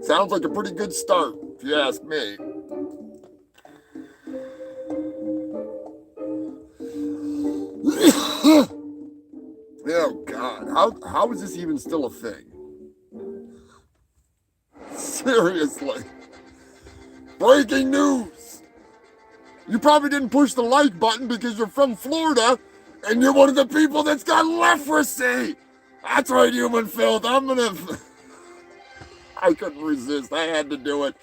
Sounds like a pretty good start, if you ask me. Oh, God. How is this even still a thing? Seriously. Breaking news. You probably didn't push the like button because you're from Florida and you're one of the people that's got leprosy. That's right, human filth. I couldn't resist. I had to do it.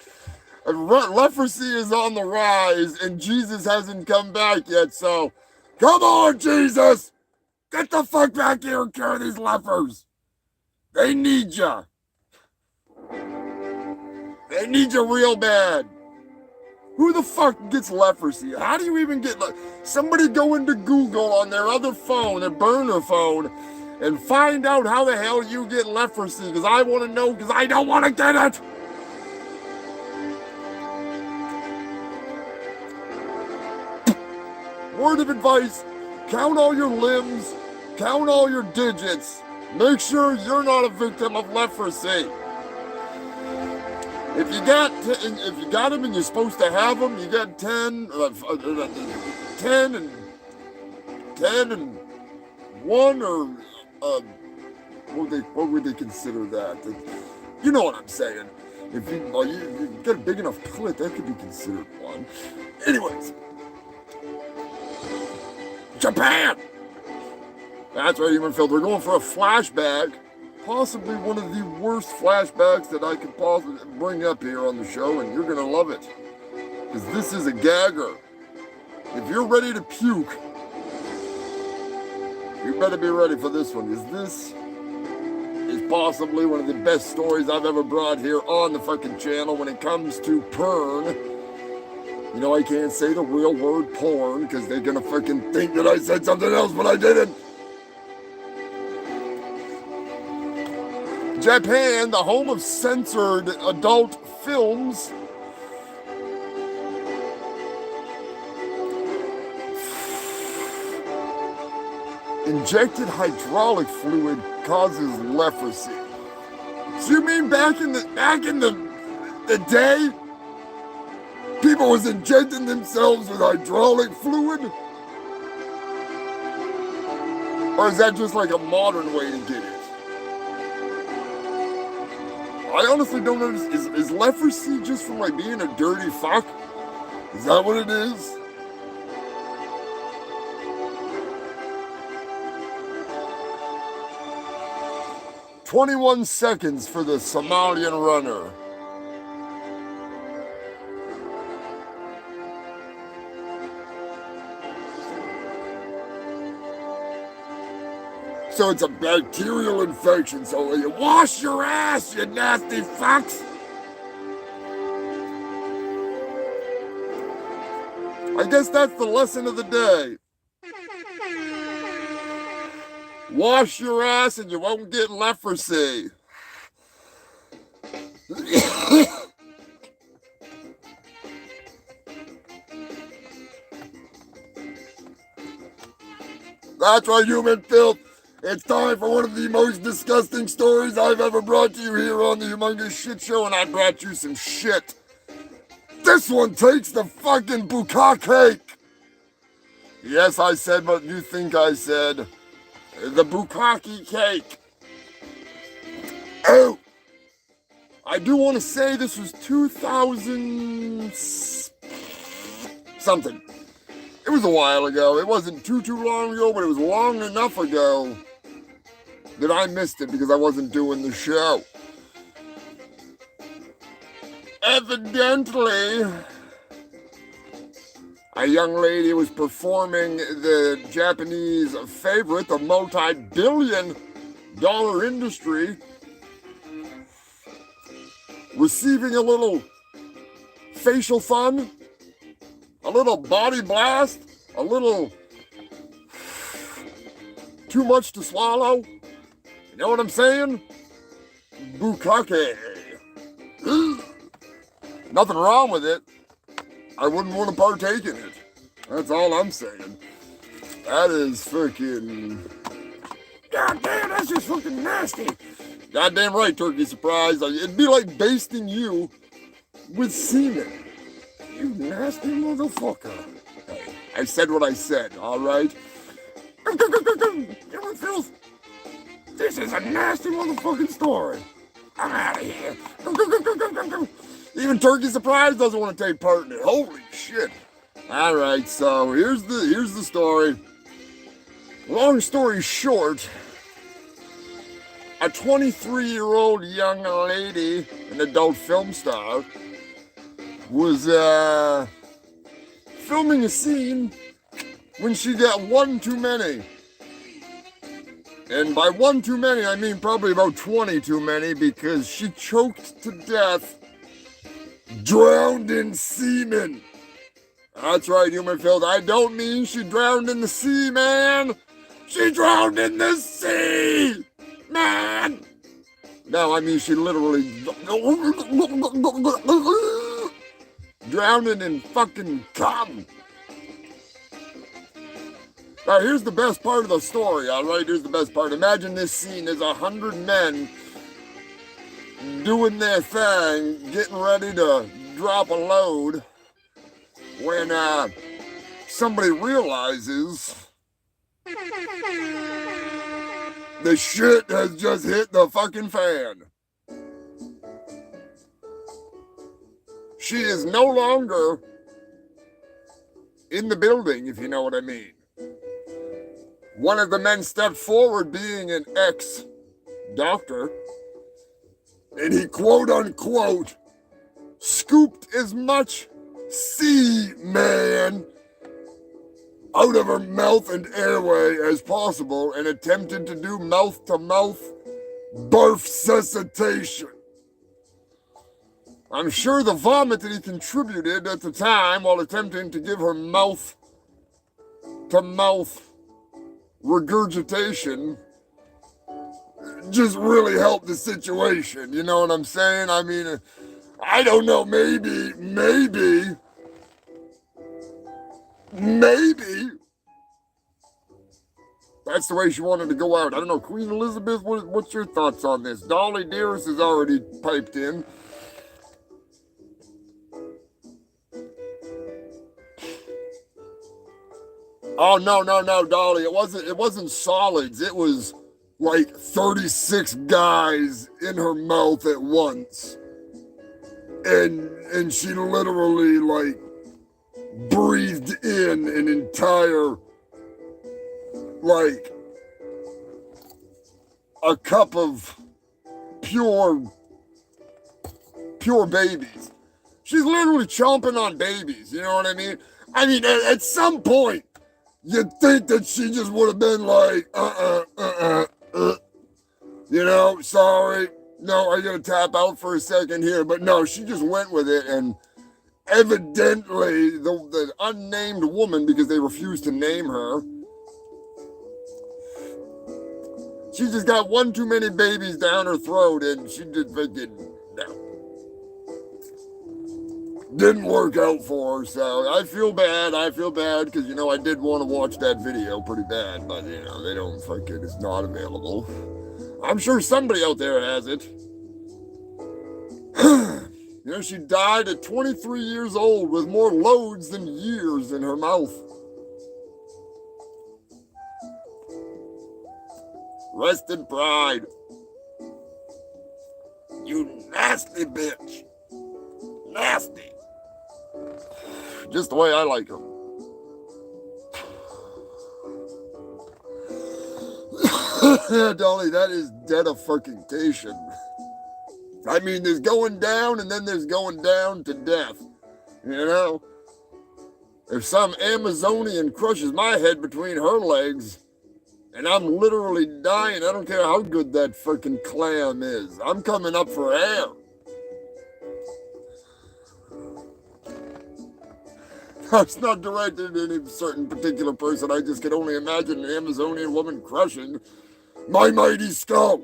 Leprosy is on the rise and Jesus hasn't come back yet, so come on, Jesus! Get the fuck back here and cure these lepers. They need ya. They need you real bad. Who the fuck gets leprosy? How do you even get somebody go into Google on their other phone, their burner phone, and find out how the hell you get leprosy? Because I want to know, because I don't want to get it. Word of advice, count all your limbs, count all your digits. Make sure you're not a victim of leprosy. If you got them and you're supposed to have them, you got 10 and 1, or what would they consider that? You know what I'm saying. If you get a big enough clit, that could be considered 1. Anyways. Japan! That's right, human filth. We're going for a flashback. Possibly one of the worst flashbacks that I could possibly bring up here on the show, and you're going to love it. Because this is a gagger. If you're ready to puke, you better be ready for this one, because this is possibly one of the best stories I've ever brought here on the fucking channel when it comes to porn. You know, I can't say the real word porn, because they're going to fucking think that I said something else, but I didn't. Japan, the home of censored adult films, injected hydraulic fluid causes leprosy. So you mean back in the day, people was injecting themselves with hydraulic fluid? Or is that just like a modern way to get it? I honestly don't know. Is leprosy just from like being a dirty fuck? Is that what it is? "21 seconds for the Somalian runner." So it's a bacterial infection, so you wash your ass, you nasty fucks! I guess that's the lesson of the day. Wash your ass and you won't get leprosy. That's right, human filth. It's time for one of the most disgusting stories I've ever brought to you here on the Humongous Shit Show, and I brought you some shit. This one takes the fucking bukkake. Yes, I said what you think I said. The bukkake cake. Oh, I do want to say this was 2000 something. It was a while ago. It wasn't too long ago, but it was long enough ago that I missed it because I wasn't doing the show. Evidently, a young lady was performing the Japanese favorite, the multi-billion-dollar industry, receiving a little facial fun, a little body blast, a little too much to swallow. You know what I'm saying? Bukkake. Nothing wrong with it. I wouldn't want to partake in it. That's all I'm saying. That is freaking... God damn, that's just fucking nasty. Goddamn right, turkey surprise. It'd be like basting you with semen. You nasty motherfucker. I said what I said, all right? This is a nasty motherfucking story. I'm out of here. Even Turkey Surprise doesn't want to take part in it. Holy shit. All right, so here's the story. Long story short, a 23-year-old young lady, an adult film star, was filming a scene when she got one too many. And by one too many, I mean probably about 20 too many, because she choked to death, drowned in semen. That's right, human filth. I don't mean she drowned in the sea, man. She drowned in the sea, man. No, I mean she literally drowned in fucking cum. Now, here's the best part of the story, all right? Here's the best part. Imagine this scene. There's 100 men doing their thing, getting ready to drop a load, when somebody realizes the shit has just hit the fucking fan. She is no longer in the building, if you know what I mean. One of the men stepped forward, being an ex-doctor, and he, quote unquote, scooped as much semen out of her mouth and airway as possible and attempted to do mouth-to-mouth barf resuscitation. I'm sure the vomit that he contributed at the time while attempting to give her mouth-to-mouth regurgitation just really helped the situation, you know what I'm saying? I mean, I don't know, maybe that's the way she wanted to go out. I don't know, Queen Elizabeth, what's your thoughts on this? Dolly Dearest has already piped in. Oh, no, Dolly, it wasn't solids. It was like 36 guys in her mouth at once. And she literally, like, breathed in an entire, like, a cup of pure babies. She's literally chomping on babies, you know what I mean? I mean, at some point, you'd think that she just would have been like, you know, sorry, no, I gotta tap out for a second here. But no, she just went with it, and evidently the unnamed woman, because they refused to name her, she just got one too many babies down her throat, and she just freaking, no. Didn't work out for her, so I feel bad, because, you know, I did want to watch that video pretty bad, but, you know, they don't fucking, it's not available. I'm sure somebody out there has it. You know, she died at 23 years old with more loads than years in her mouth. Rest in pride. You nasty bitch. Nasty. Just the way I like them. Yeah, Dolly, that is dedification. I mean, there's going down and then there's going down to death. You know? If some Amazonian crushes my head between her legs and I'm literally dying, I don't care how good that freaking clam is. I'm coming up for air. That's not directed at any certain particular person. I just can only imagine an Amazonian woman crushing my mighty skull.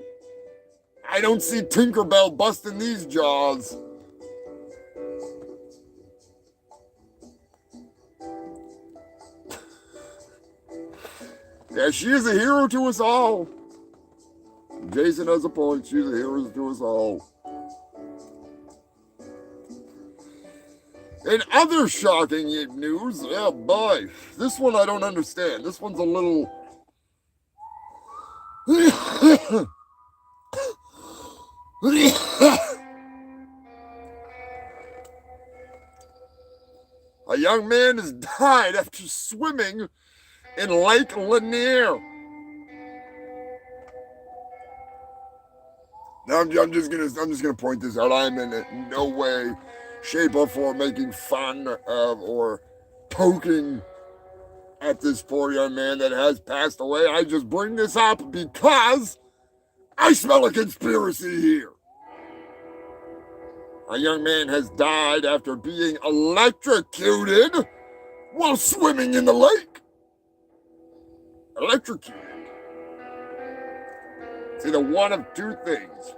I don't see Tinkerbell busting these jaws. Yeah, she is a hero to us all. Jason has a point. She's a hero to us all. In other shocking news, oh boy, this one I don't understand. This one's a little... A young man has died after swimming in Lake Lanier. Now I'm just gonna point this out. I'm in no way, shape, or form making fun of or poking at this poor young man that has passed away. I just bring this up because I smell a conspiracy here. A young man has died after being electrocuted while swimming in the lake. Electrocuted. It's either one of two things.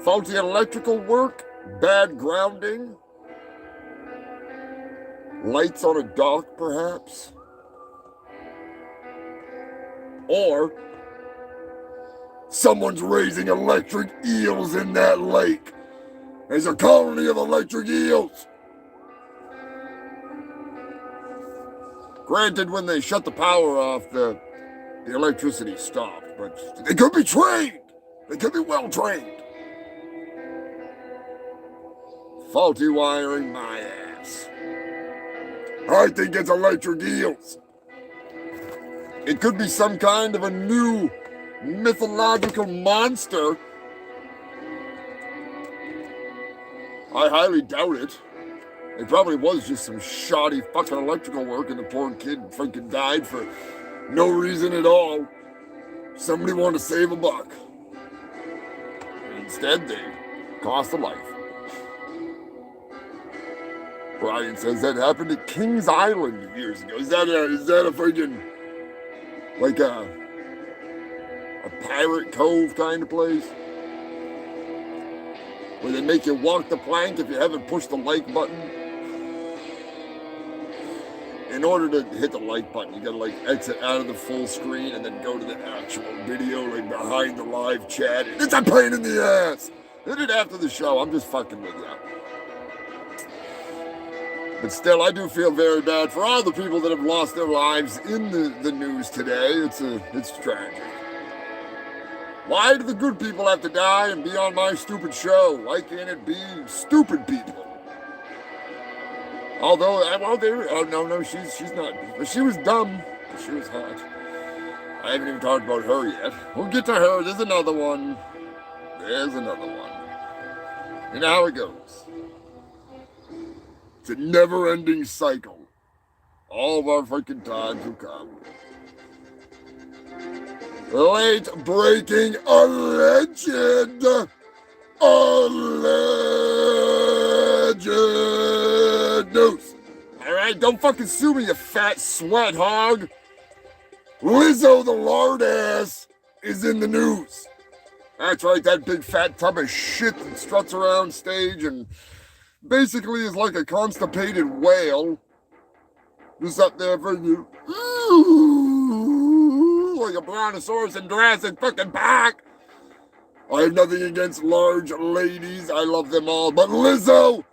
Faulty electrical work, bad grounding, lights on a dock perhaps, or someone's raising electric eels in that lake. There's a colony of electric eels. Granted, when they shut the power off, the electricity stopped, but they could be trained. They could be well trained. Faulty wiring, my ass. I think it's electric eels. It could be some kind of a new mythological monster. I highly doubt it. It probably was just some shoddy fucking electrical work and the poor kid freaking died for no reason at all. Somebody wanted to save a buck. Instead, they cost a life. Brian says that happened at Kings Island years ago. Is that a freaking, like a pirate cove kind of place? Where they make you walk the plank if you haven't pushed the like button? In order to hit the like button, you gotta like exit out of the full screen and then go to the actual video, like behind the live chat. It's a pain in the ass. Hit it after the show. I'm just fucking with you. But still, I do feel very bad for all the people that have lost their lives in the news today. It's tragic. Why do the good people have to die and be on my stupid show? Why can't it be stupid people? Although, no, she's not. She was dumb, but she was hot. I haven't even talked about her yet. We'll get to her. There's another one. There's another one. You know how it goes. It's a never-ending cycle. All of our freaking times will come. Late breaking alleged news. All right, don't fucking sue me, you fat sweat hog. Lizzo the lard ass is in the news. That's right, that big fat tub of shit that struts around stage and basically is like a constipated whale. Just up there for you. Like a brontosaurus in Jurassic fucking Park. I have nothing against large ladies. I love them all. But Lizzo,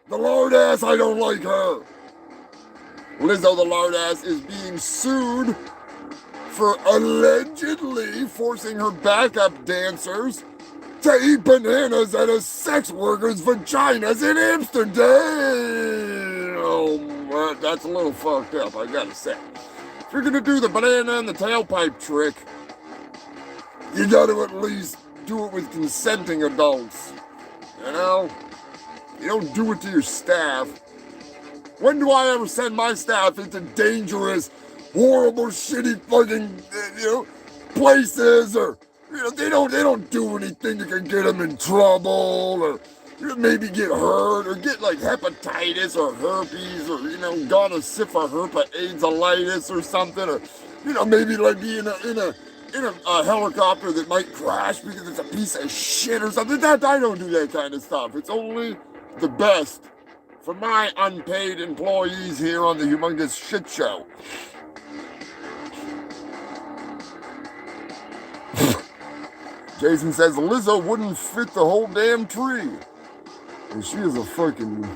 the lard ass, I don't like her. Lizzo, the lard ass, is being sued for allegedly forcing her backup dancers to eat bananas at a sex worker's vaginas in Amsterdam. Oh, that's a little fucked up, I gotta say. If you're gonna do the banana and the tailpipe trick, you gotta at least do it with consenting adults. You know? You don't do it to your staff. When do I ever send my staff into dangerous, horrible, shitty fucking, places, or they don't do anything that can get them in trouble, or maybe get hurt or get like hepatitis or herpes or, gonorrhea, herpa, AIDS-alitis or something, or, maybe like be in a helicopter that might crash because it's a piece of shit or something. That I don't do that kind of stuff. It's only the best for my unpaid employees here on the Humongous Shit Show. Jason says Lizzo wouldn't fit the whole damn tree. And she is a fucking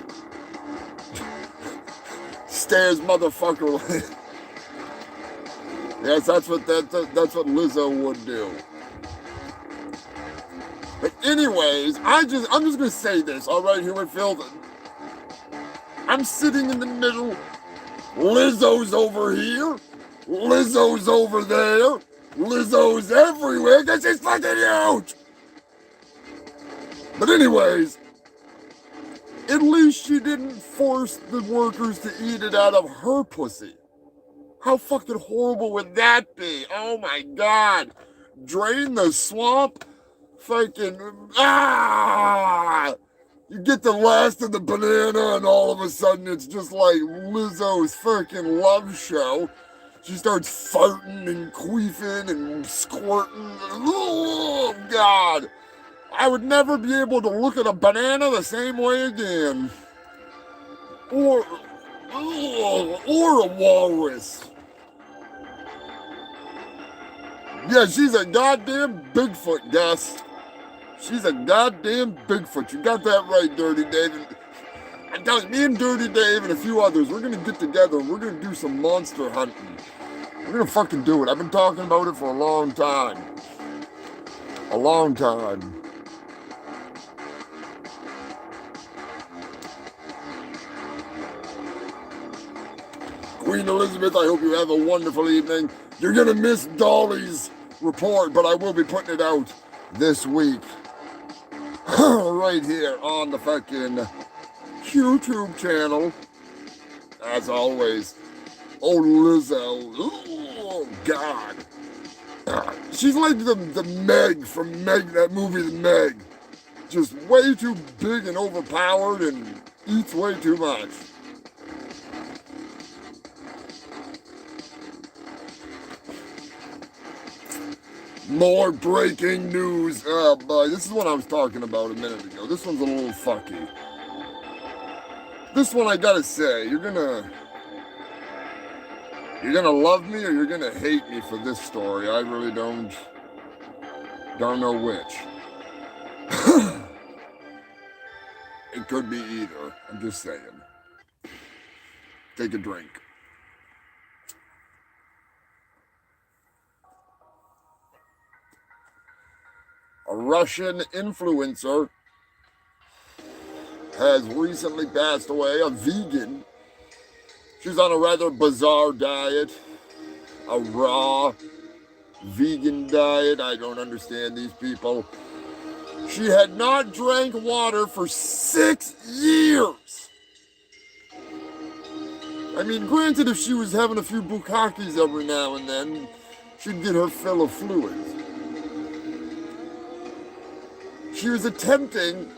stairs motherfucker. Yes, that's what Lizzo would do. But anyways, I'm just gonna say this, all right, Human Field. I'm sitting in the middle. Lizzo's over here. Lizzo's over there. Lizzo's everywhere because she's fucking huge. But anyways, at least she didn't force the workers to eat it out of her pussy. How fucking horrible would that be? Oh my God. Drain the swamp. Fucking, you get the last of the banana and all of a sudden it's just like Lizzo's fucking love show. She starts farting and queefing and squirting. Oh, God. I would never be able to look at a banana the same way again. Or a walrus. Yeah, she's a goddamn Bigfoot, Gus. She's a goddamn Bigfoot. You got that right, Dirty Dave. I'm telling you, me and Dirty Dave and a few others, we're gonna get together and we're gonna do some monster hunting. We're gonna fucking do it. I've been talking about it for a long time. A long time. Queen Elizabeth, I hope you have a wonderful evening. You're gonna miss Dolly's report, but I will be putting it out this week. Right here on the fucking YouTube channel. As always. Oh, Lizzo. Oh, God. She's like the Meg from Meg, that movie, The Meg. Just way too big and overpowered and eats way too much. More breaking news. Oh boy, this is what I was talking about a minute ago. This one's a little fucky. This one I gotta say, you're gonna love me or you're gonna hate me for this story. I really don't know which. It could be either. I'm just saying. Take a drink. A Russian influencer has recently passed away, a vegan. She's on a rather bizarre diet, a raw vegan diet. I don't understand these people. She had not drank water for 6 years. I mean, granted, if she was having a few bukakis every now and then, she'd get her fill of fluids. She was attempting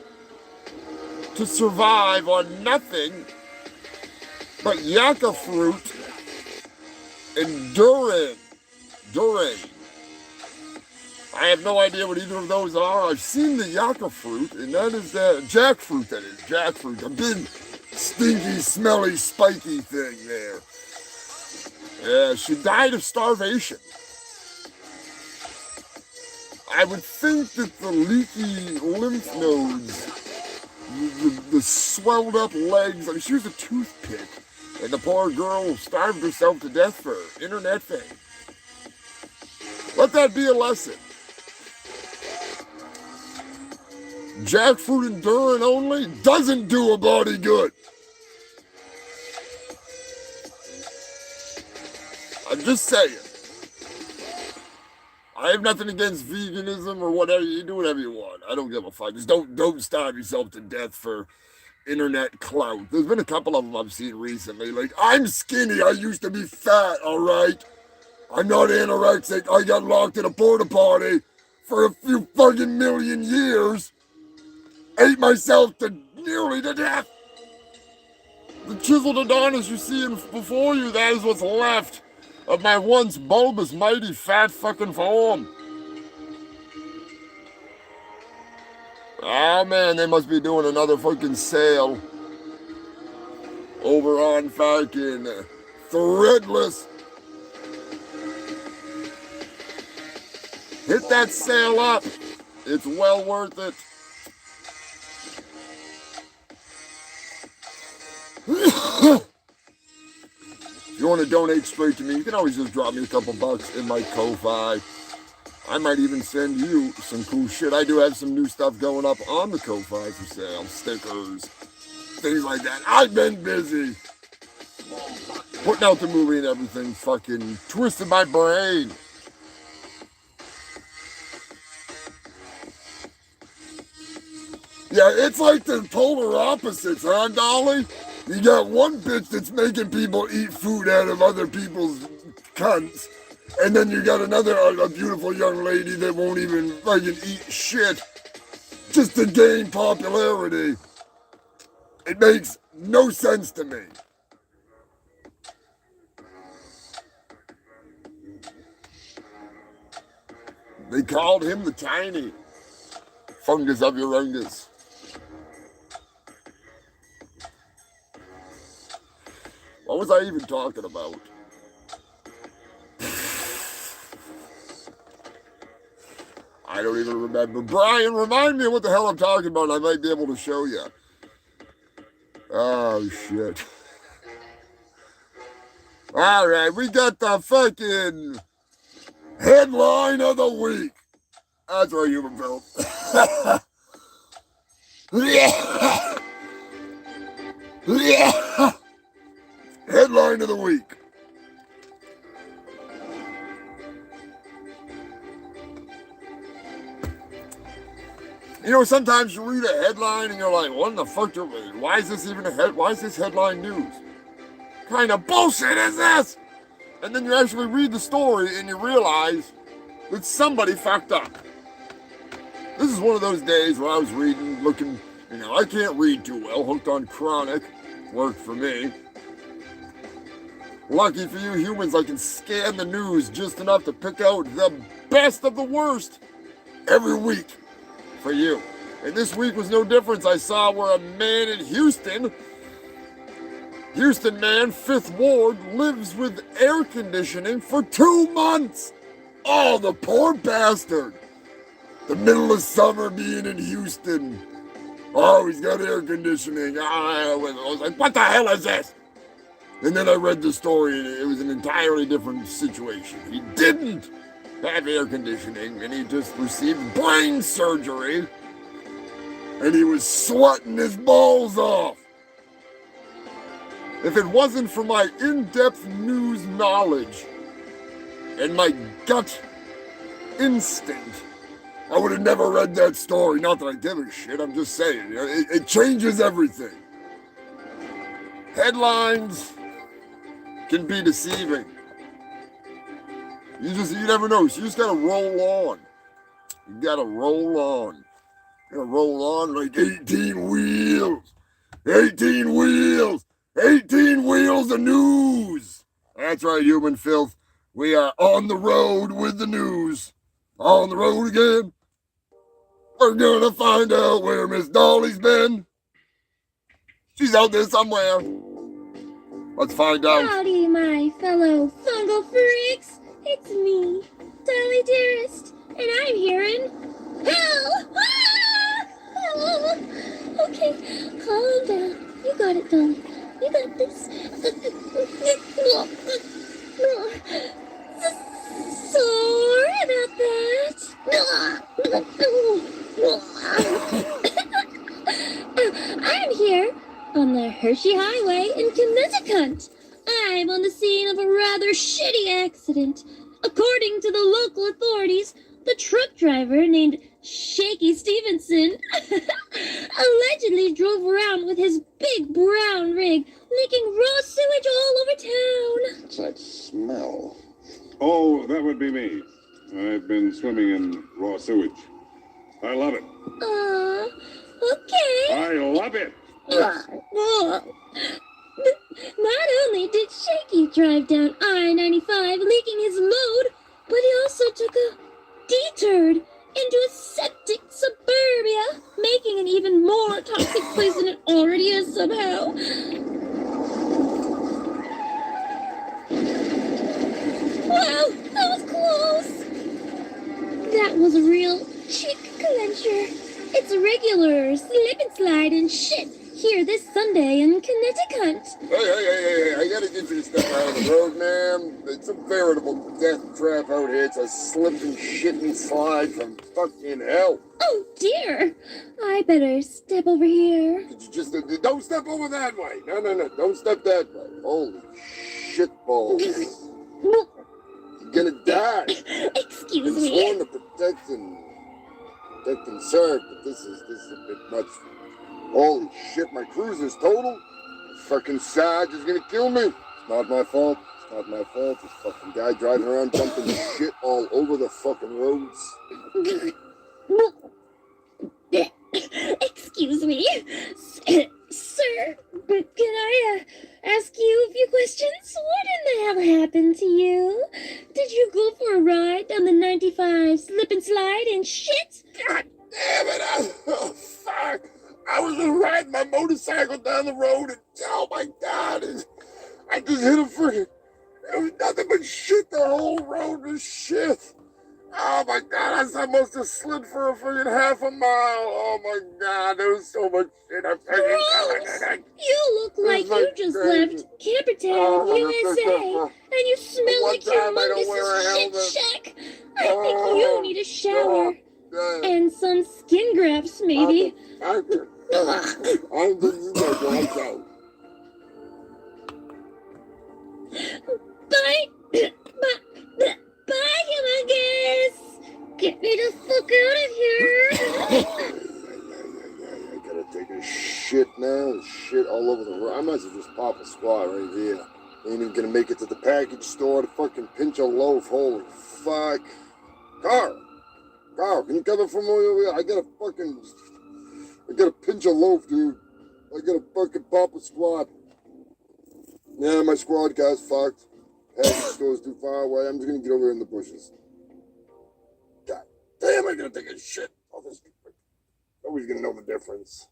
to survive on nothing but yucca fruit and durian. I have no idea what either of those are. I've seen the yucca fruit, and that is jackfruit, that is. Jackfruit. A big, stinky, smelly, spiky thing there. Yeah, she died of starvation. I would think that the leaky lymph nodes, the swelled up legs, I mean, she was a toothpick, and the poor girl starved herself to death for internet fame. Let that be a lesson. Jackfruit and durian only doesn't do a body good. I'm just saying. I have nothing against veganism or whatever. You do whatever you want. I don't give a fuck. Just don't starve yourself to death for internet clout. There's been a couple of them I've seen recently. Like, I'm skinny. I used to be fat, all right? I'm not anorexic. I got locked in a porta potty for a few fucking million years. ate myself nearly to death. The chiseled Adonis you see before you, that is what's left of my once bulbous, mighty, fat fucking form. Oh man, they must be doing another fucking sale over on fucking Threadless. Hit that sale up. It's well worth it. If you want to donate straight to me, you can always just drop me a couple bucks in my Ko-Fi. I might even send you some cool shit. I do have some new stuff going up on the Ko-Fi for sale. Stickers, things like that. I've been busy putting out the movie and everything. Fucking twisted my brain. Yeah, it's like the polar opposites, huh, Dolly? You got one bitch that's making people eat food out of other people's cunts. And then you got another, a beautiful young lady that won't even fucking eat shit just to gain popularity. It makes no sense to me. They called him the tiny fungus of Humongous. What was I even talking about? I don't even remember. Brian, remind me what the hell I'm talking about. I might be able to show you. Oh, shit. All right, we got the fucking headline of the week. That's right, human film. Headline of the week. You know, sometimes you read a headline and you're like, what in the fuck? Why is this even why is this headline news? What kind of bullshit is this? And then you actually read the story and you realize that somebody fucked up. This is one of those days where I was reading, looking, you know, I can't read too well, hooked on chronic, worked for me. Lucky for you humans, I can scan the news just enough to pick out the best of the worst every week for you. And this week was no difference. I saw where a man in Houston man, 5th Ward, lives with air conditioning for 2 months. Oh, the poor bastard. The middle of summer being in Houston. Oh, he's got air conditioning. I was like, what the hell is this? And then I read the story and it was an entirely different situation. He didn't have air conditioning and he just received brain surgery and he was sweating his balls off. If it wasn't for my in-depth news knowledge and my gut instinct, I would have never read that story. Not that I give a shit, I'm just saying. It changes everything. Headlines can be deceiving. You never know. So you just gotta roll on. You gotta roll on. You gotta roll on like 18 wheels. 18 wheels. 18 wheels of news. That's right, human filth. We are on the road with the news. On the road again. We're gonna find out where Miss Dolly's been. She's out there somewhere. Let's find out. Howdy, my fellow fungal freaks. It's me, Dolly Dearest, and I'm here in hell. Ah! Okay, calm down. You got it, Dolly. You got this. Sorry about that. I'm here on the Hershey Highway in Connecticut. I'm on the scene of a rather shitty accident. According to the local authorities, the truck driver named Shaky Stevenson allegedly drove around with his big brown rig, leaking raw sewage all over town. What's that smell? Oh, that would be me. I've been swimming in raw sewage. I love it. Okay. I love it. Not only did Shaky drive down I-95 leaking his load, but he also took a detour into a septic suburbia, making an even more toxic place than it already is somehow. Wow, that was close. That was a real cheek clencher. It's a regular slip and slide and shit here this Sunday in Connecticut. Hey, I gotta get you to step out of the road, ma'am. It's a veritable death trap out here. It's a slip and shit and slide from fucking hell. Oh dear, I better step over here. Could you just, don't step over that way. No, don't step that way. Holy shit balls. You're gonna die. Excuse Been me. sworn to protect and serve, but this is a bit much. Holy shit, my cruiser's total. Fucking Sarge is gonna kill me. It's not my fault. It's not my fault. This fucking guy driving around dumping shit all over the fucking roads. Excuse me. Sir, can I ask you a few questions? What in the hell happened to you? Did you go for a ride down the 95 slip and slide and shit? God damn it! Oh, fuck! I was riding my motorcycle down the road and, oh my God, I just hit a freaking, it was nothing but shit, the whole road was shit. Oh my God, I must have slid for a freaking half a mile. Oh my God, there was so much shit. I'm Gross! You look like you just left Campertown, USA, and you smell like Humongous shit shack. I think you need a shower. And some skin grafts, maybe. I'm just like out. Bye, Humongous! Get me the fuck out of here! I gotta take a shit now. Shit all over the road. I might as well just pop a squat right here. Ain't even gonna make it to the package store to fucking pinch a loaf. Holy fuck. Carl, can you come from over here? I gotta pinch a loaf, dude. I gotta fucking pop a squat. Yeah, my squad car's fucked. Package store's too far away. I'm just gonna get over here in the bushes. God damn, I gotta take a shit. Oh, this nobody's gonna know the difference.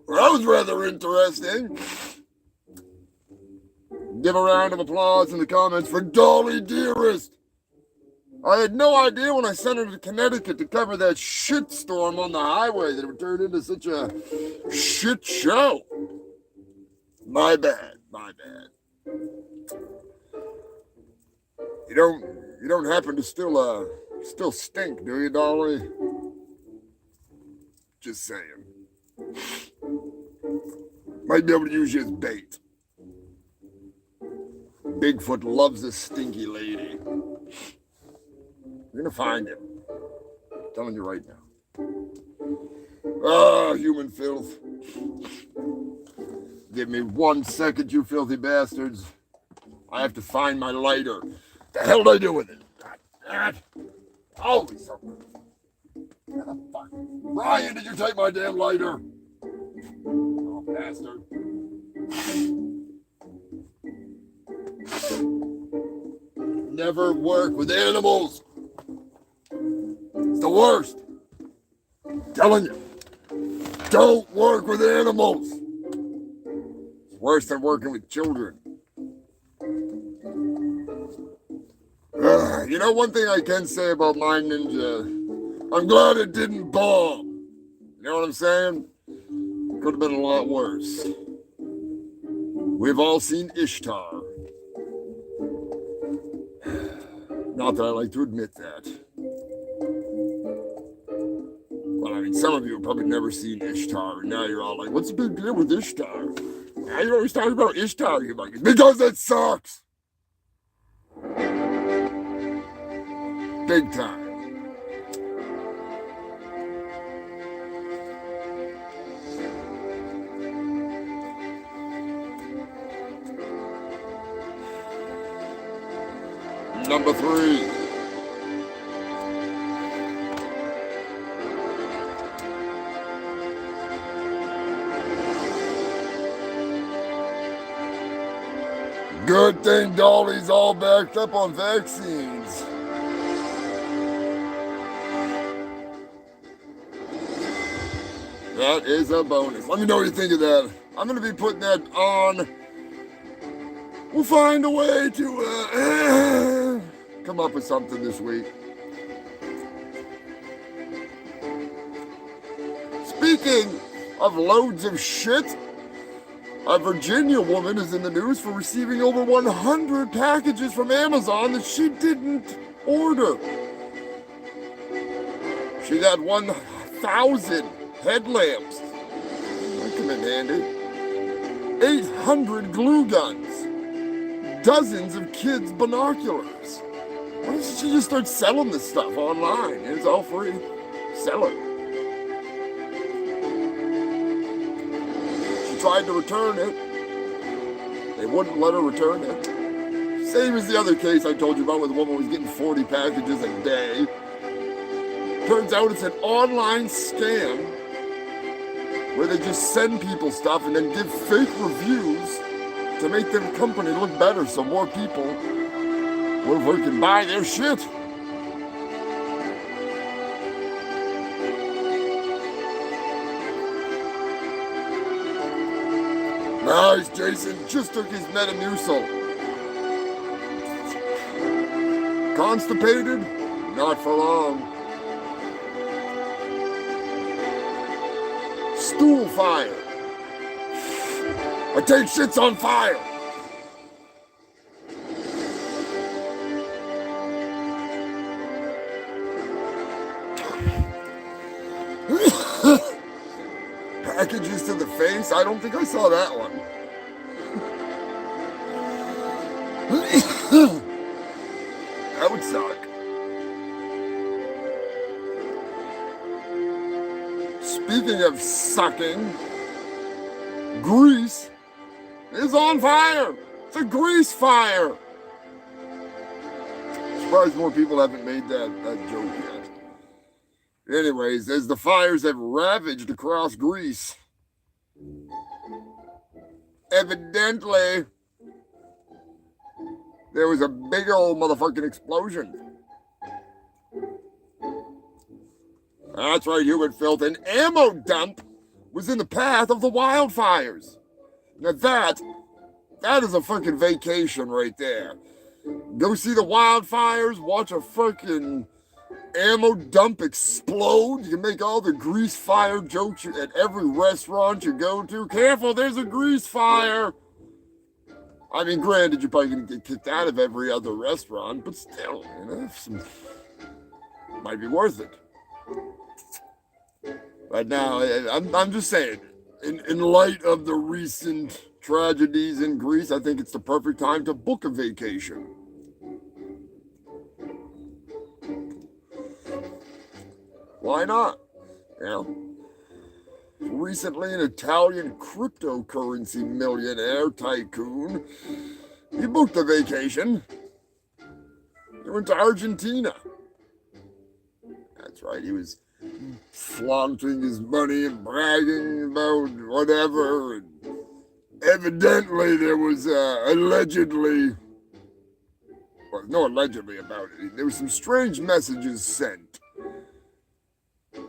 Well, that was rather interesting. Give a round of applause in the comments for Dolly Dearest. I had no idea when I sent her to Connecticut to cover that shit storm on the highway that it would turn into such a shit show. My bad. You don't happen to still stink, do you, Dolly? Just saying. Might be able to use you as bait. Bigfoot loves this stinky lady. You're gonna find him. I'm telling you right now. Ah, human filth. Give me 1 second, you filthy bastards. I have to find my lighter. The hell did I do with it? God damn it. Always something. Where the fuck? Ryan, did you take my damn lighter? Oh, bastard. Never work with animals. It's the worst. I'm telling you. Don't work with animals. It's worse than working with children. You know, one thing I can say about my Ninja, I'm glad it didn't bomb. You know what I'm saying? Could have been a lot worse. We've all seen Ishtar. Not that I like to admit that. Well, I mean, some of you have probably never seen Ishtar, and now you're all like, what's the big deal with Ishtar? Now you're always talking about Ishtar. You're like, because it sucks. Big time. Number 3. Good thing Dolly's all backed up on vaccines. That is a bonus. Let me know what you think of that. I'm going to be putting that on. We'll find a way to come up with something this week. Speaking of loads of shit, a Virginia woman is in the news for receiving over 100 packages from Amazon that she didn't order. She got 1,000 headlamps. That come in handy. 800 glue guns. Dozens of kids' binoculars. Why doesn't she just start selling this stuff online? It's all free. Sell it. Tried to return it. They wouldn't let her return it. Same as the other case I told you about where the woman was getting 40 packages a day. Turns out it's an online scam where they just send people stuff and then give fake reviews to make their company look better so more people will fucking buy their shit. Nice, Jason. Just took his Metamucil. Constipated? Not for long. Stool fire. I take shits on fire. Packages to the face? I don't think I saw that one. That would suck. Speaking of sucking, Greece is on fire. It's a grease fire. Surprised more people haven't made that joke yet. Anyways, as the fires have ravaged across Greece, evidently there was a big old motherfucking explosion. That's right, human filth. An ammo dump was in the path of the wildfires. Now that is a fucking vacation right there. Go see the wildfires, watch a fucking ammo dump explode. You can make all the grease fire jokes at every restaurant you go to. Careful, there's a grease fire. I mean, granted, you're probably going to get kicked out of every other restaurant, but still, you know, might be worth it. But now, I'm just saying, in light of the recent tragedies in Greece, I think it's the perfect time to book a vacation. Why not? You know, recently an Italian cryptocurrency millionaire tycoon, he booked a vacation. He went to Argentina. That's right, he was flaunting his money and bragging about whatever. And evidently there was allegedly about it. There were some strange messages sent,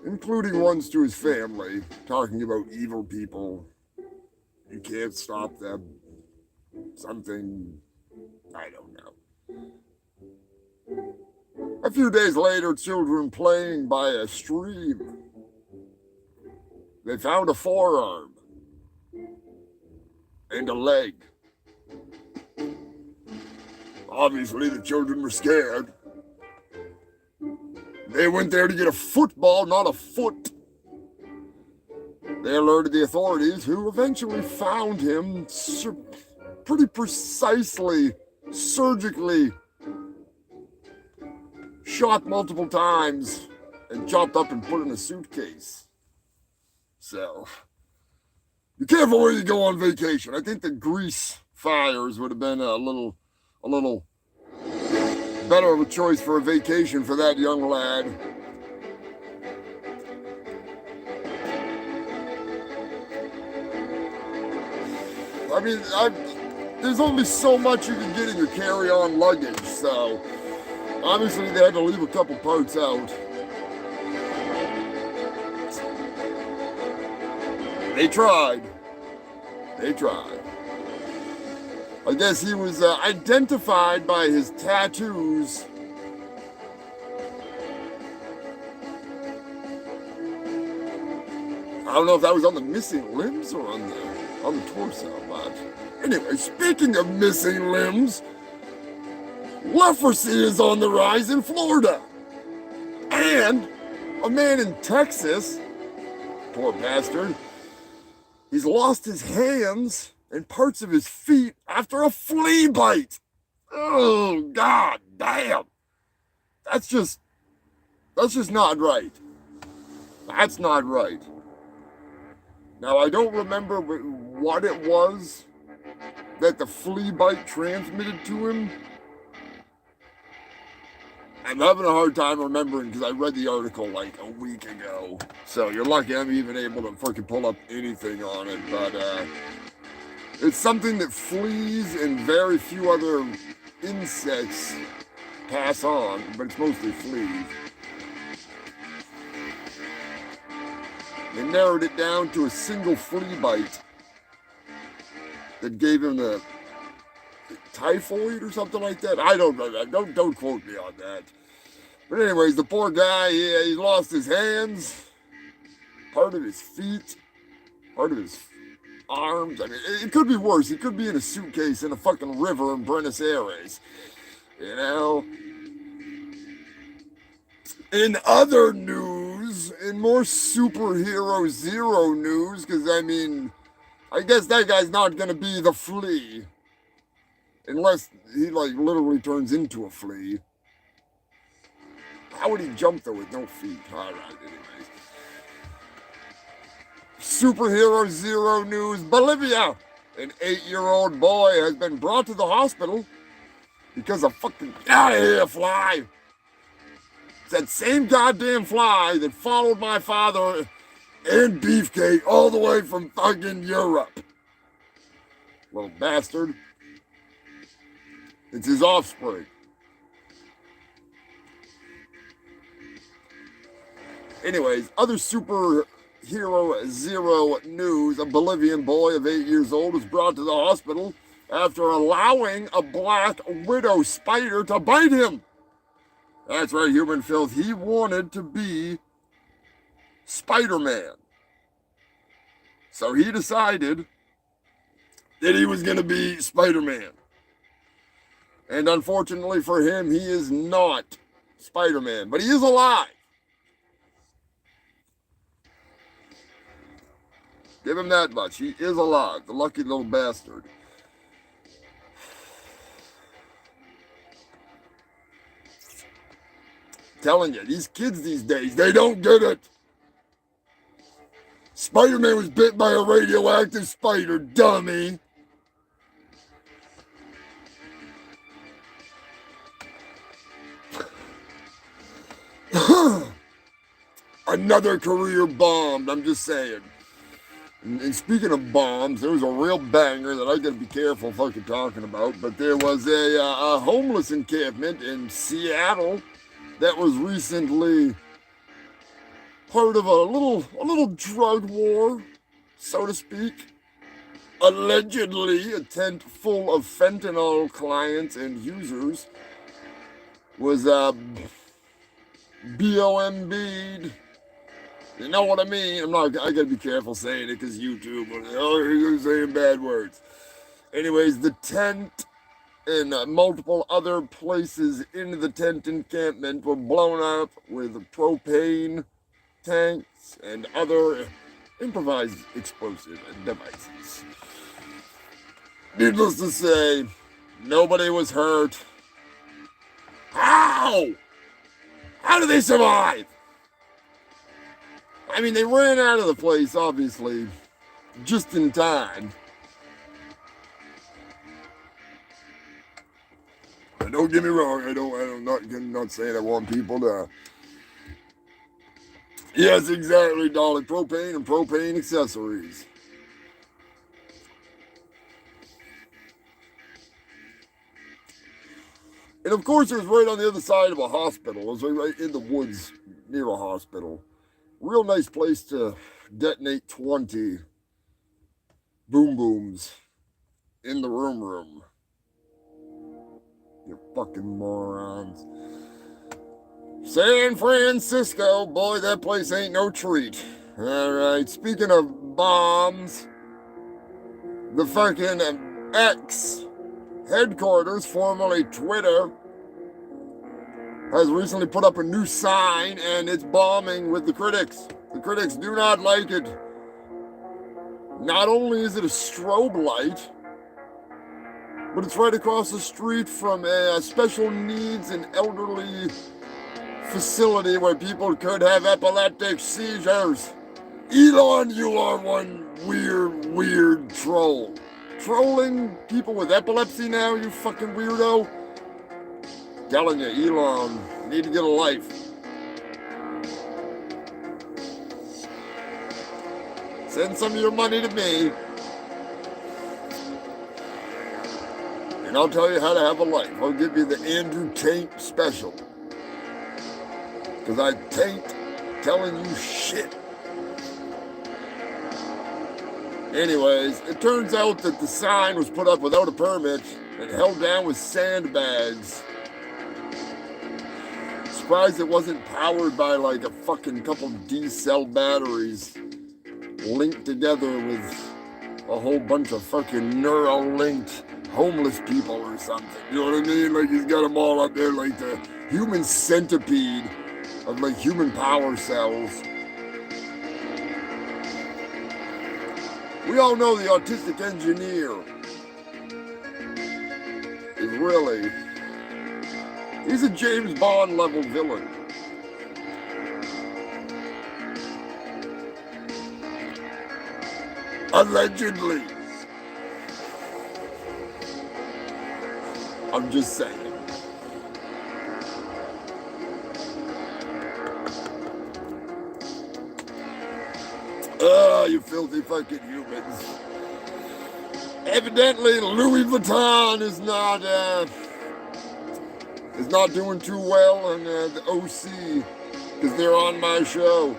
including ones to his family, talking about evil people. You can't stop them. Something, I don't know. A few days later, children playing by a stream, they found a forearm and a leg. Obviously, the children were scared. They went there to get a football, not a foot. They alerted the authorities, who eventually found him pretty precisely, surgically shot multiple times and chopped up and put in a suitcase. So, be careful where you go on vacation. I think the Grease fires would have been a little better of a choice for a vacation for that young lad. I mean, there's only so much you can get in your carry-on luggage, so obviously they had to leave a couple parts out. They tried. They tried. I guess he was identified by his tattoos. I don't know if that was on the missing limbs or on the torso, but anyway, speaking of missing limbs, leprosy is on the rise in Florida. And a man in Texas, poor bastard, he's lost his hands and parts of his feet after a flea bite. Oh, god damn. That's just not right. That's not right. Now, I don't remember what it was that the flea bite transmitted to him. I'm having a hard time remembering because I read the article like a week ago. So you're lucky I'm even able to fucking pull up anything on it. But it's something that fleas and very few other insects pass on, but it's mostly fleas. They narrowed it down to a single flea bite that gave him the typhoid or something like that. I don't know. Don't quote me on that. But anyways, the poor guy, he lost his hands, part of his feet, part of his arms. I mean, it could be worse. He could be in a suitcase in a fucking river in Buenos Aires. You know? In other news, in more superhero zero news, because I mean, I guess that guy's not going to be the flea. Unless he like literally turns into a flea. How would he jump though with no feet? Alright, anyways. Superhero zero news, Bolivia. An 8-year-old boy has been brought to the hospital because of fucking, get out of here, fly. It's that same goddamn fly that followed my father and Beefcake all the way from fucking Europe. Little bastard. It's his offspring. Anyways, other superhero zero news. A Bolivian boy of 8 years old was brought to the hospital after allowing a black widow spider to bite him. That's right, human filth. He wanted to be Spider-Man. So he decided that he was going to be Spider-Man. And unfortunately for him, he is not Spider-Man, but he is alive. Give him that much. He is alive, the lucky little bastard. Telling you, these kids these days, they don't get it. Spider-Man was bit by a radioactive spider, dummy. Another career bombed, I'm just saying. And speaking of bombs, there was a real banger that I gotta be careful fucking talking about, but there was a homeless encampment in Seattle that was recently part of a little drug war, so to speak. Allegedly, a tent full of fentanyl clients and users was BOMB'd. You know what I mean? I gotta be careful saying it because YouTube, you're saying bad words. Anyways, the tent and multiple other places in the tent encampment were blown up with propane tanks and other improvised explosive devices. Needless to say, nobody was hurt. How? How did they survive? I mean, they ran out of the place, obviously, just in time. And don't get me wrong, I'm not saying I want people to. Yes, exactly, Dolly. Propane and propane accessories. And of course, it was right on the other side of a hospital. It was right in the woods near a hospital. Real nice place to detonate 20 boom booms in the room. You fucking morons. San Francisco, boy, that place ain't no treat. All right, speaking of bombs, the fucking X headquarters, formerly Twitter, has recently put up a new sign, and it's bombing with the critics. The critics do not like it. Not only is it a strobe light, but it's right across the street from a special needs and elderly facility where people could have epileptic seizures. Elon, you are one weird troll. Trolling people with epilepsy now, you fucking weirdo. Telling you, Elon, you need to get a life. Send some of your money to me, and I'll tell you how to have a life. I'll give you the Andrew Taint special. Because I tain't telling you shit. Anyways, it turns out that the sign was put up without a permit and held down with sandbags. Surprised it wasn't powered by like a fucking couple D-cell batteries linked together with a whole bunch of fucking neuro-linked homeless people or something. You know what I mean? Like he's got them all up there like the human centipede of like human power cells. We all know the autistic engineer is really, he's a James Bond level villain. Allegedly. I'm just saying. You filthy fucking humans. Evidently, Louis Vuitton is not doing too well on the OC because they're on my show.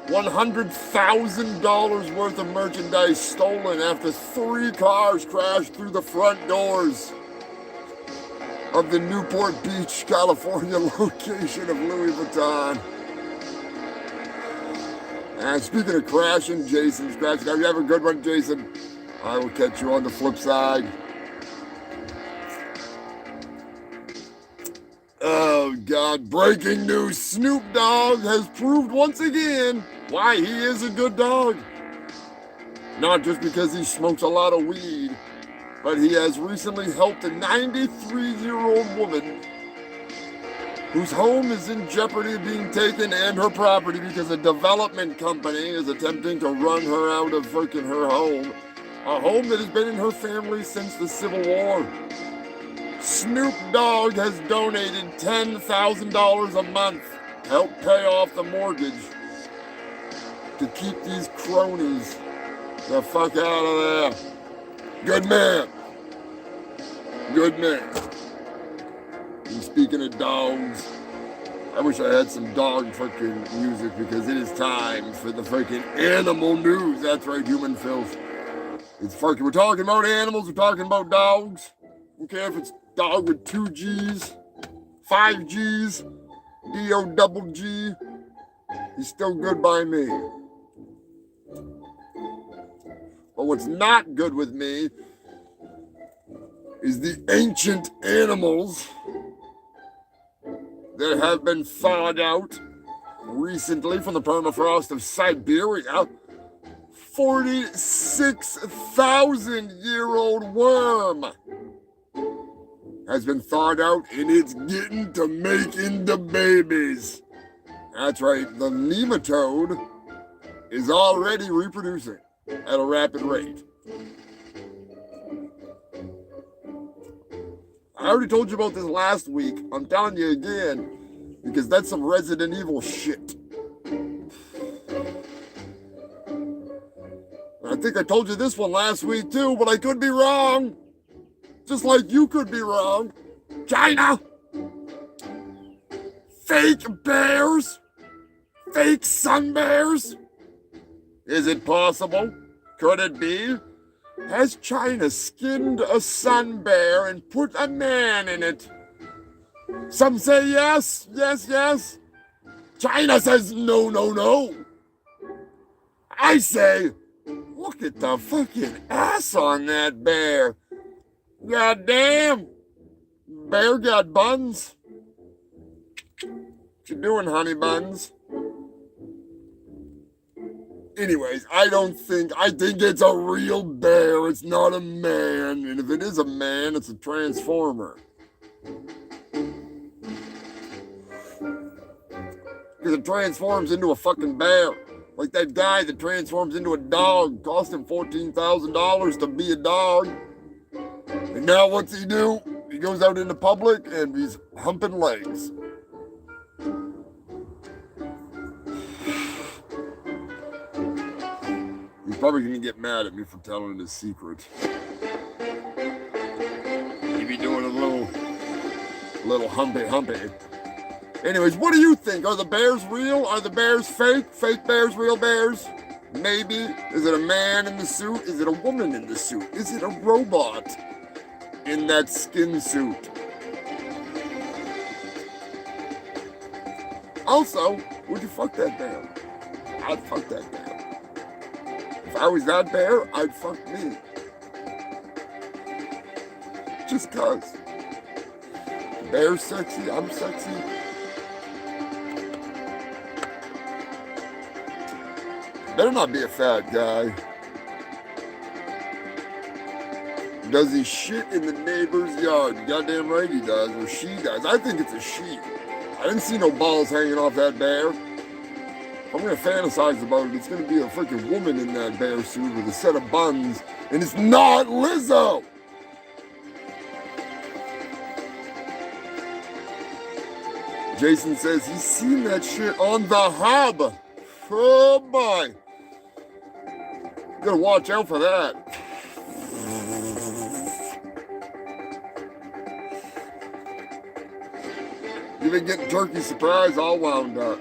$100,000 worth of merchandise stolen after 3 cars crashed through the front doors of the Newport Beach, California location of Louis Vuitton. And speaking of crashing, Jason's crashing. Have you have a good one, Jason? I will catch you on the flip side. Oh, God. Breaking news. Snoop Dogg has proved once again why he is a good dog. Not just because he smokes a lot of weed, but he has recently helped a 93-year-old woman whose home is in jeopardy of being taken and her property because a development company is attempting to run her out of freaking her home. A home that has been in her family since the Civil War. Snoop Dogg has donated $10,000 a month to help pay off the mortgage to keep these cronies the fuck out of there. Good man. Good man. And speaking of dogs, I wish I had some dog fucking music because it is time for the fucking animal news. That's right, human filth. It's fucking, we're talking about animals, we're talking about dogs. I don't care if it's dog with 2 G's, 5 G's, D-O-double-G. He's still good by me. But what's not good with me is the ancient animals that have been thawed out recently from the permafrost of Siberia. 46,000-year-old worm has been thawed out and it's getting to making the babies. That's right, the nematode is already reproducing at a rapid rate. I already told you about this last week. I'm telling you again, because that's some Resident Evil shit. I think I told you this one last week too, but I could be wrong. Just like you could be wrong. China! Fake bears? Fake sun bears? Is it possible? Could it be? Has China skinned a sun bear and put a man in it? Some say yes, yes, yes. China says no, no, no. I say, look at the fucking ass on that bear. God damn. Bear got buns. What you doing, honey buns? Anyways, I think it's a real bear. It's not a man. And if it is a man, it's a transformer. Because it transforms into a fucking bear. Like that guy that transforms into a dog. Cost him $14,000 to be a dog. And now what's he do? He goes out into public and he's humping legs. He's probably gonna get mad at me for telling his secret. He'd be doing a little humpy. Anyways, what do you think? Are the bears real? Are the bears fake? Fake bears, real bears? Maybe. Is it a man in the suit? Is it a woman in the suit? Is it a robot in that skin suit? Also, would you fuck that bear? I'd fuck that bear. If I was that bear, I'd fuck me. Just cause. The bear's sexy, I'm sexy. Better not be a fat guy. Does he shit in the neighbor's yard? Goddamn right he does, or she does. I think it's a she. I didn't see no balls hanging off that bear. I'm gonna fantasize about it. It's gonna be a freaking woman in that bear suit with a set of buns, and it's not Lizzo. Jason says he's seen that shit on the hub. Oh boy. You gotta watch out for that. You've been getting turkey surprise all wound up.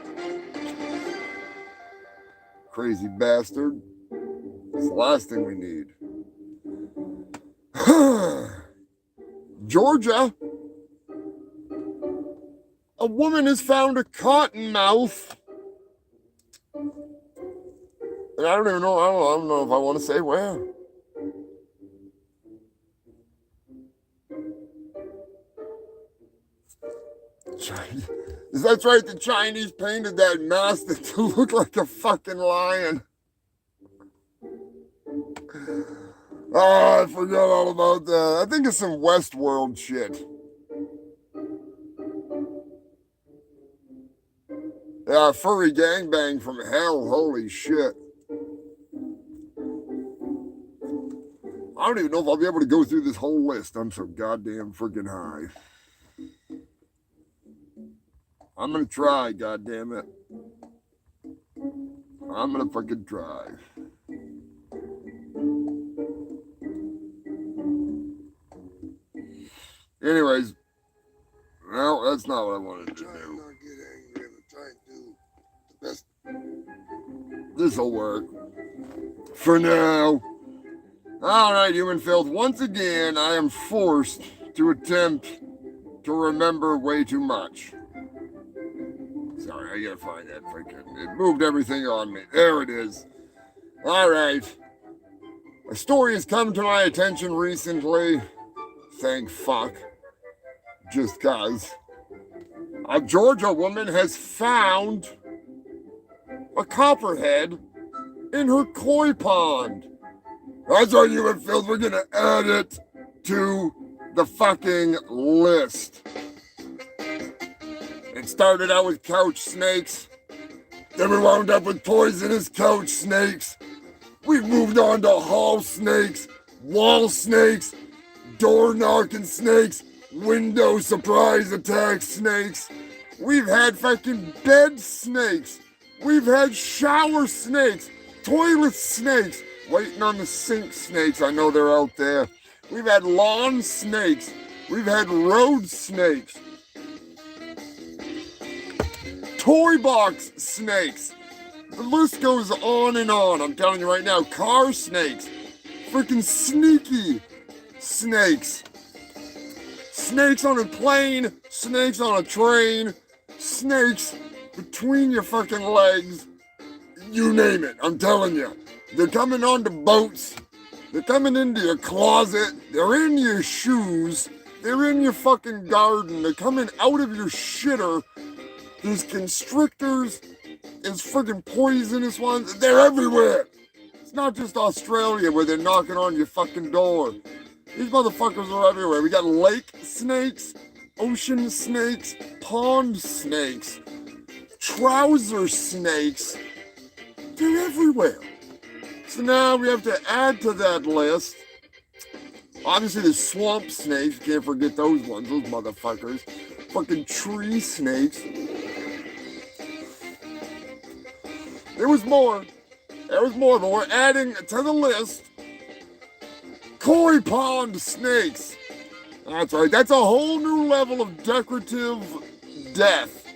Crazy bastard. It's the last thing we need. Georgia. A woman has found a cottonmouth. And I don't even know. I don't know if I want to say where. That's right, the Chinese painted that mask to look like a fucking lion. Oh, I forgot all about that. I think it's some Westworld shit. Yeah, furry gangbang from hell, holy shit. I don't even know if I'll be able to go through this whole list. I'm so goddamn freaking high. I'm gonna try, goddammit. I'm gonna fucking try. Anyways, well, that's not what I wanted to do. Not get angry. I'm trying to do the best. This'll work. For now. Alright, human filth. Once again, I am forced to attempt to remember way too much. Sorry, I gotta find that freaking. It moved everything on me. There it is. Alright. A story has come to my attention recently. Thank fuck. Just cause. A Georgia woman has found a copperhead in her koi pond. That's right, human filth. We're gonna add it to the fucking list. It started out with couch snakes. Then we wound up with poisonous couch snakes. We've moved on to hall snakes, wall snakes, door knocking snakes, window surprise attack snakes. We've had fucking bed snakes. We've had shower snakes, toilet snakes, waiting on the sink snakes. I know they're out there. We've had lawn snakes. We've had road snakes. Toy box snakes. The list goes on and on. I'm telling you right now, car snakes. Freaking sneaky snakes. Snakes on a plane, snakes on a train, snakes between your fucking legs. You name it, I'm telling you. They're coming onto boats. They're coming into your closet. They're in your shoes. They're in your fucking garden. They're coming out of your shitter. There's constrictors. There's friggin' poisonous ones. They're everywhere. It's not just Australia where they're knocking on your fucking door. These motherfuckers are everywhere. We got lake snakes, ocean snakes, pond snakes, trouser snakes. They're everywhere. So now we have to add to that list. Obviously, the swamp snakes. Can't forget those ones. Those motherfuckers. Fucking tree snakes. There was more. But we're adding to the list koi pond snakes. That's right. That's a whole new level of decorative death.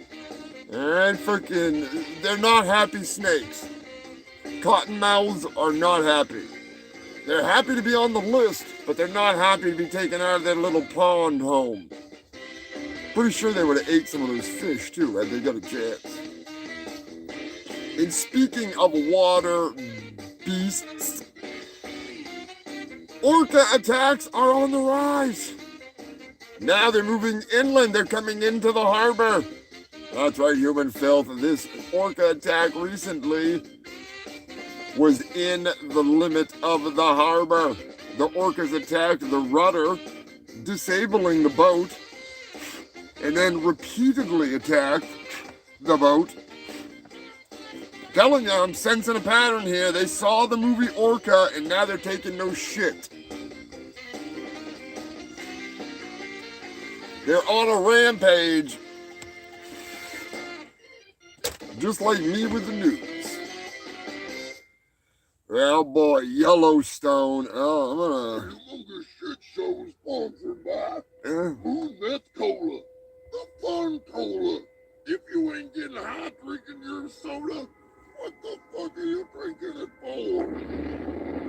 And freaking, they're not happy snakes. Cottonmouths are not happy. They're happy to be on the list, but they're not happy to be taken out of their little pond home. Pretty sure they would have ate some of those fish too, had they got a chance. And speaking of water beasts, orca attacks are on the rise. Now they're moving inland. They're coming into the harbor. That's right, human filth. This orca attack recently was in the limit of the harbor. The orcas attacked the rudder, disabling the boat, and then repeatedly attacked the boat. Telling you, I'm sensing a pattern here. They saw the movie Orca, and now they're taking no shit. They're on a rampage. Just like me with the news. Oh boy, Yellowstone. Oh, I'm gonna... The Humongous Shit Show is sponsored by Humongous Cola, the fun cola. If you ain't getting hot drinking your soda, what the fuck are you drinking it for?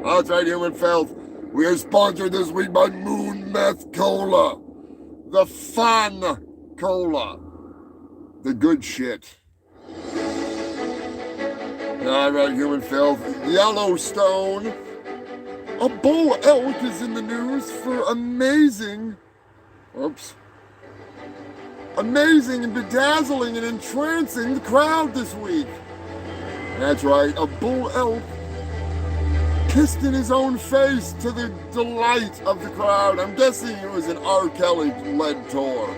That's right, human filth. We are sponsored this week by Moon Meth Cola. The fun cola. The good shit. All right, human filth. Yellowstone. A bull elk is in the news for amazing and bedazzling and entrancing the crowd this week. That's right, a bull elk pissed in his own face to the delight of the crowd. I'm guessing it was an R. Kelly-led tour,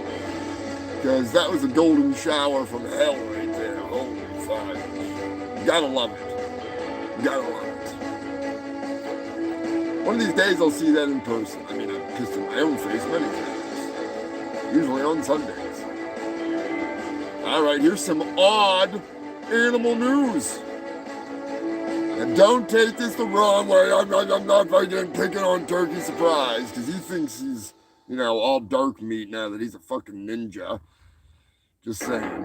because that was a golden shower from hell right there. Holy fuck. You gotta love it. You gotta love it. One of these days I'll see that in person. I mean, I've pissed in my own face many times. Usually on Sundays. All right, here's some odd animal news. And don't take this the wrong way. I'm not fucking picking on Turkey Surprise, because he thinks he's, all dark meat now that he's a fucking ninja. Just saying.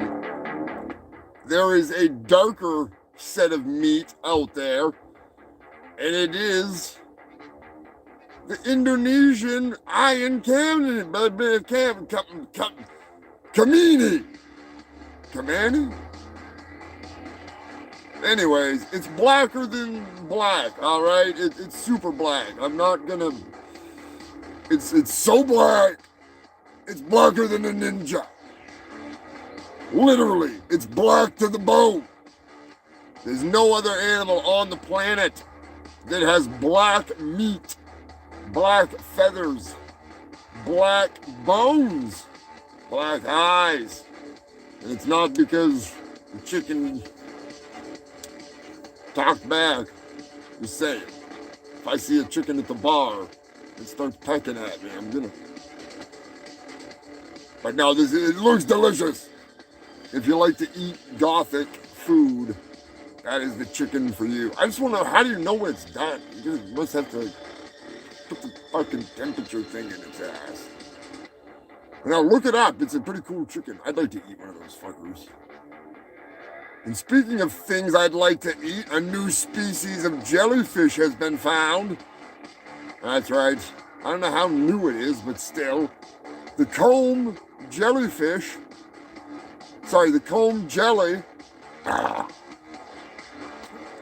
There is a darker set of meat out there, and it is the Indonesian iron cannon, Kamini. Kamani? Anyways, it's blacker than black, all right? It's super black. I'm not gonna... It's so black, it's blacker than a ninja. Literally, it's black to the bone. There's no other animal on the planet that has black meat, black feathers, black bones, black eyes. And it's not because the chicken talked back. Just saying. If I see a chicken at the bar, it starts pecking at me, I'm gonna But no, it looks delicious. If you like to eat gothic food, that is the chicken for you. I just want to know, how do you know when it's done? You just must have to put the fucking temperature thing in its ass. Now look it up. It's a pretty cool chicken. I'd like to eat one of those fuckers. And speaking of things I'd like to eat, a new species of jellyfish has been found. That's right. I don't know how new it is, but still. The comb jellyfish. Sorry, the comb jelly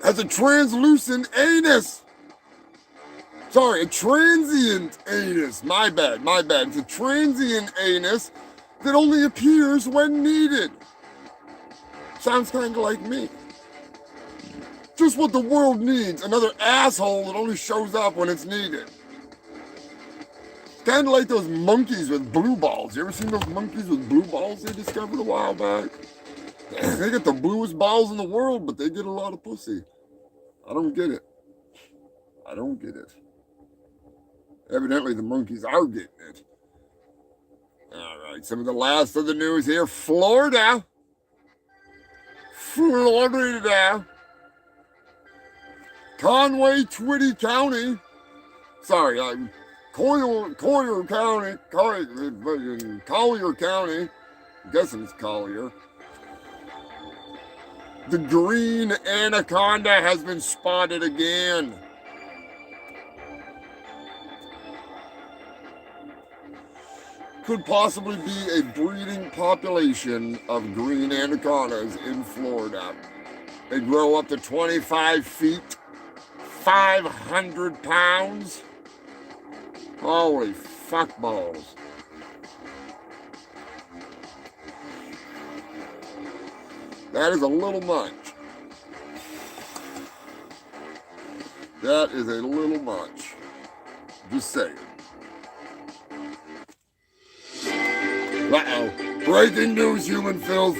has a translucent anus. Sorry, a transient anus. My bad. It's a transient anus that only appears when needed. Sounds kind of like me. Just what the world needs. Another asshole that only shows up when it's needed. Kind of like those monkeys with blue balls. You ever seen those monkeys with blue balls they discovered a while back? They get the bluest balls in the world, but they get a lot of pussy. I don't get it. Evidently the monkeys are getting it. All right, some of the last of the news here. Florida. Conway, Twitty County. Sorry, Collier County. Collier County. I'm guessing it's Collier. The green anaconda has been spotted again. Could possibly be a breeding population of green anacondas in Florida. They grow up to 25 feet, 500 pounds. Holy fuck balls. That is a little much. Just saying. Uh-oh. Breaking news, human filth.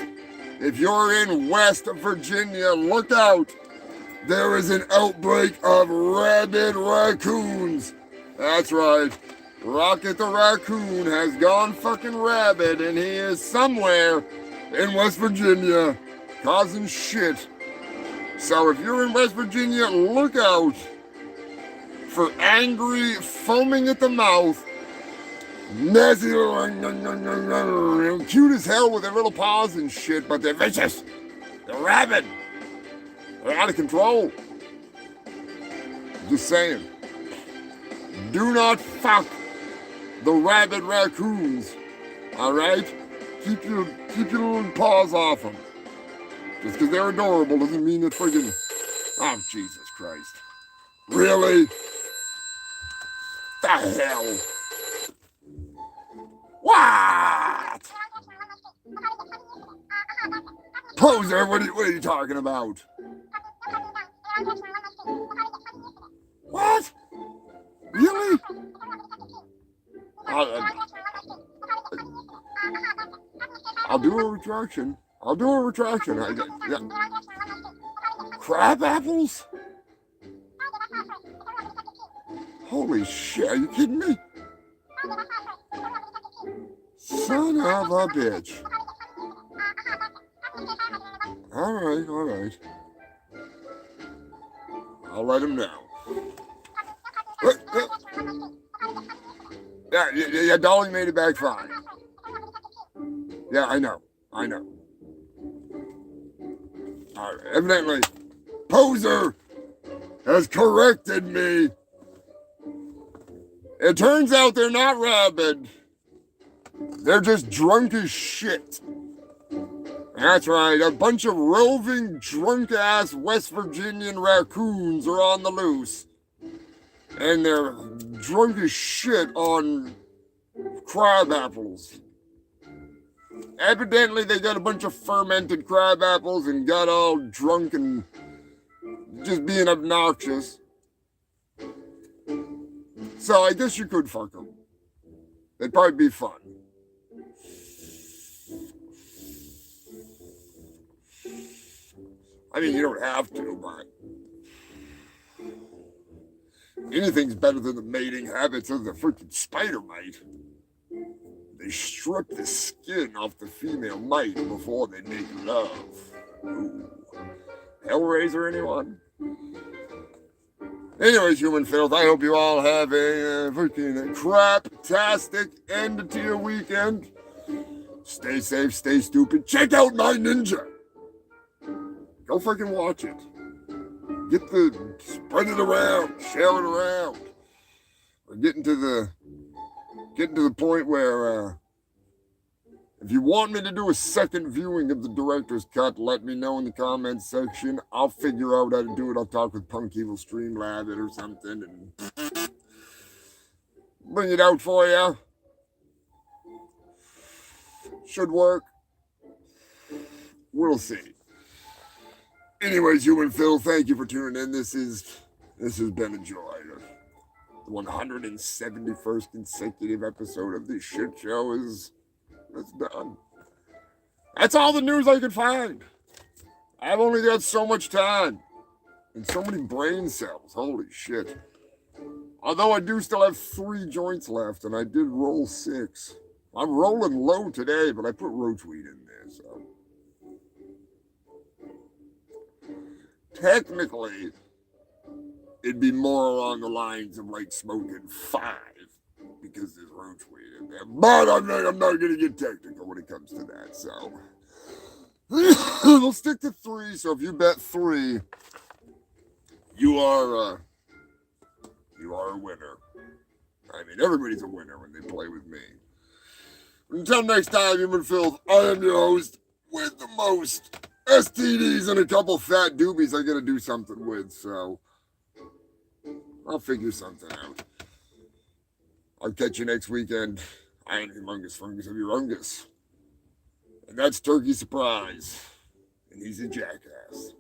If you're in West Virginia, look out. There is an outbreak of rabid raccoons. That's right. Rocket the raccoon has gone fucking rabid, and he is somewhere in West Virginia causing shit. So if you're in West Virginia, look out for angry, foaming at the mouth, nasty, cute as hell with their little paws and shit, but they're vicious. They're rabid. They're out of control. Just saying. Do not fuck the rabid raccoons. All right? Keep your little paws off them. Just because they're adorable doesn't mean that friggin'... Oh, Jesus Christ. Really? The hell? What? Poser, what are you talking about? What? Really? I'll do a retraction. Yeah. Crab apples? Holy shit, are you kidding me? Son of a bitch. All right. I'll let him know. Yeah, Dolly made it back fine. Yeah, I know. All right, evidently, Poser has corrected me. It turns out they're not rabid. They're just drunk as shit. That's right, a bunch of roving, drunk-ass West Virginian raccoons are on the loose. And they're drunk as shit on crab apples. Evidently, they got a bunch of fermented crab apples and got all drunk and just being obnoxious. So I guess you could fuck them. It'd probably be fun. I mean, you don't have to, but anything's better than the mating habits of the freaking spider mite. They strip the skin off the female mite before they make love. Ooh. Hellraiser, anyone? Anyways, human filth, I hope you all have a freaking crap-tastic end to your weekend. Stay safe, stay stupid. Check out my ninja. Go freaking watch it. Spread it around, share it around. We're getting to the point where if you want me to do a second viewing of the director's cut, let me know in the comments section. I'll figure out how to do it. I'll talk with Punk Evil Streamlab it or something and bring it out for you. Should work. We'll see. Anyways, human Phil, thank you for tuning in. This has been a joy. The 171st consecutive episode of this shit show it's done. That's all the news I could find. I've only got so much time and so many brain cells. Holy shit. Although I do still have 3 joints left, and I did roll 6. I'm rolling low today, but I put roachweed in there, so. Technically, it'd be more along the lines of like smoking 5 because there's roachweed in there. But I'm not going to get technical when it comes to that, so. We'll stick to 3, so if you bet 3, you are a winner. I mean, everybody's a winner when they play with me. Until next time, human filth, I am your host with the most STDs and a couple fat doobies I gotta do something with, so I'll figure something out. I'll catch you next weekend. I am Humongous Fungus of Humongous. And that's Turkey Surprise. And he's a jackass.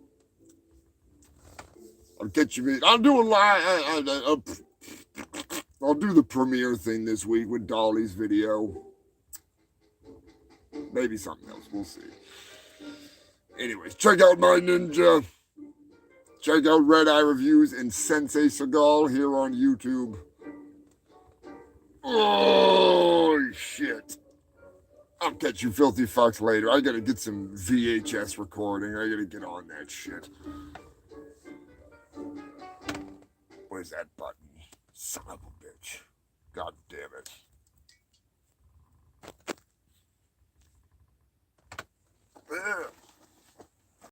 I'll catch you. I'll do the premiere thing this week with Dolly's video. Maybe something else. We'll see. Anyways, check out my ninja. Check out Red Eye Reviews and Sensei Seagal here on YouTube. Oh, shit. I'll catch you filthy fucks later. I gotta get some VHS recording. I gotta get on that shit. Where's that button? Son of a bitch. God damn it.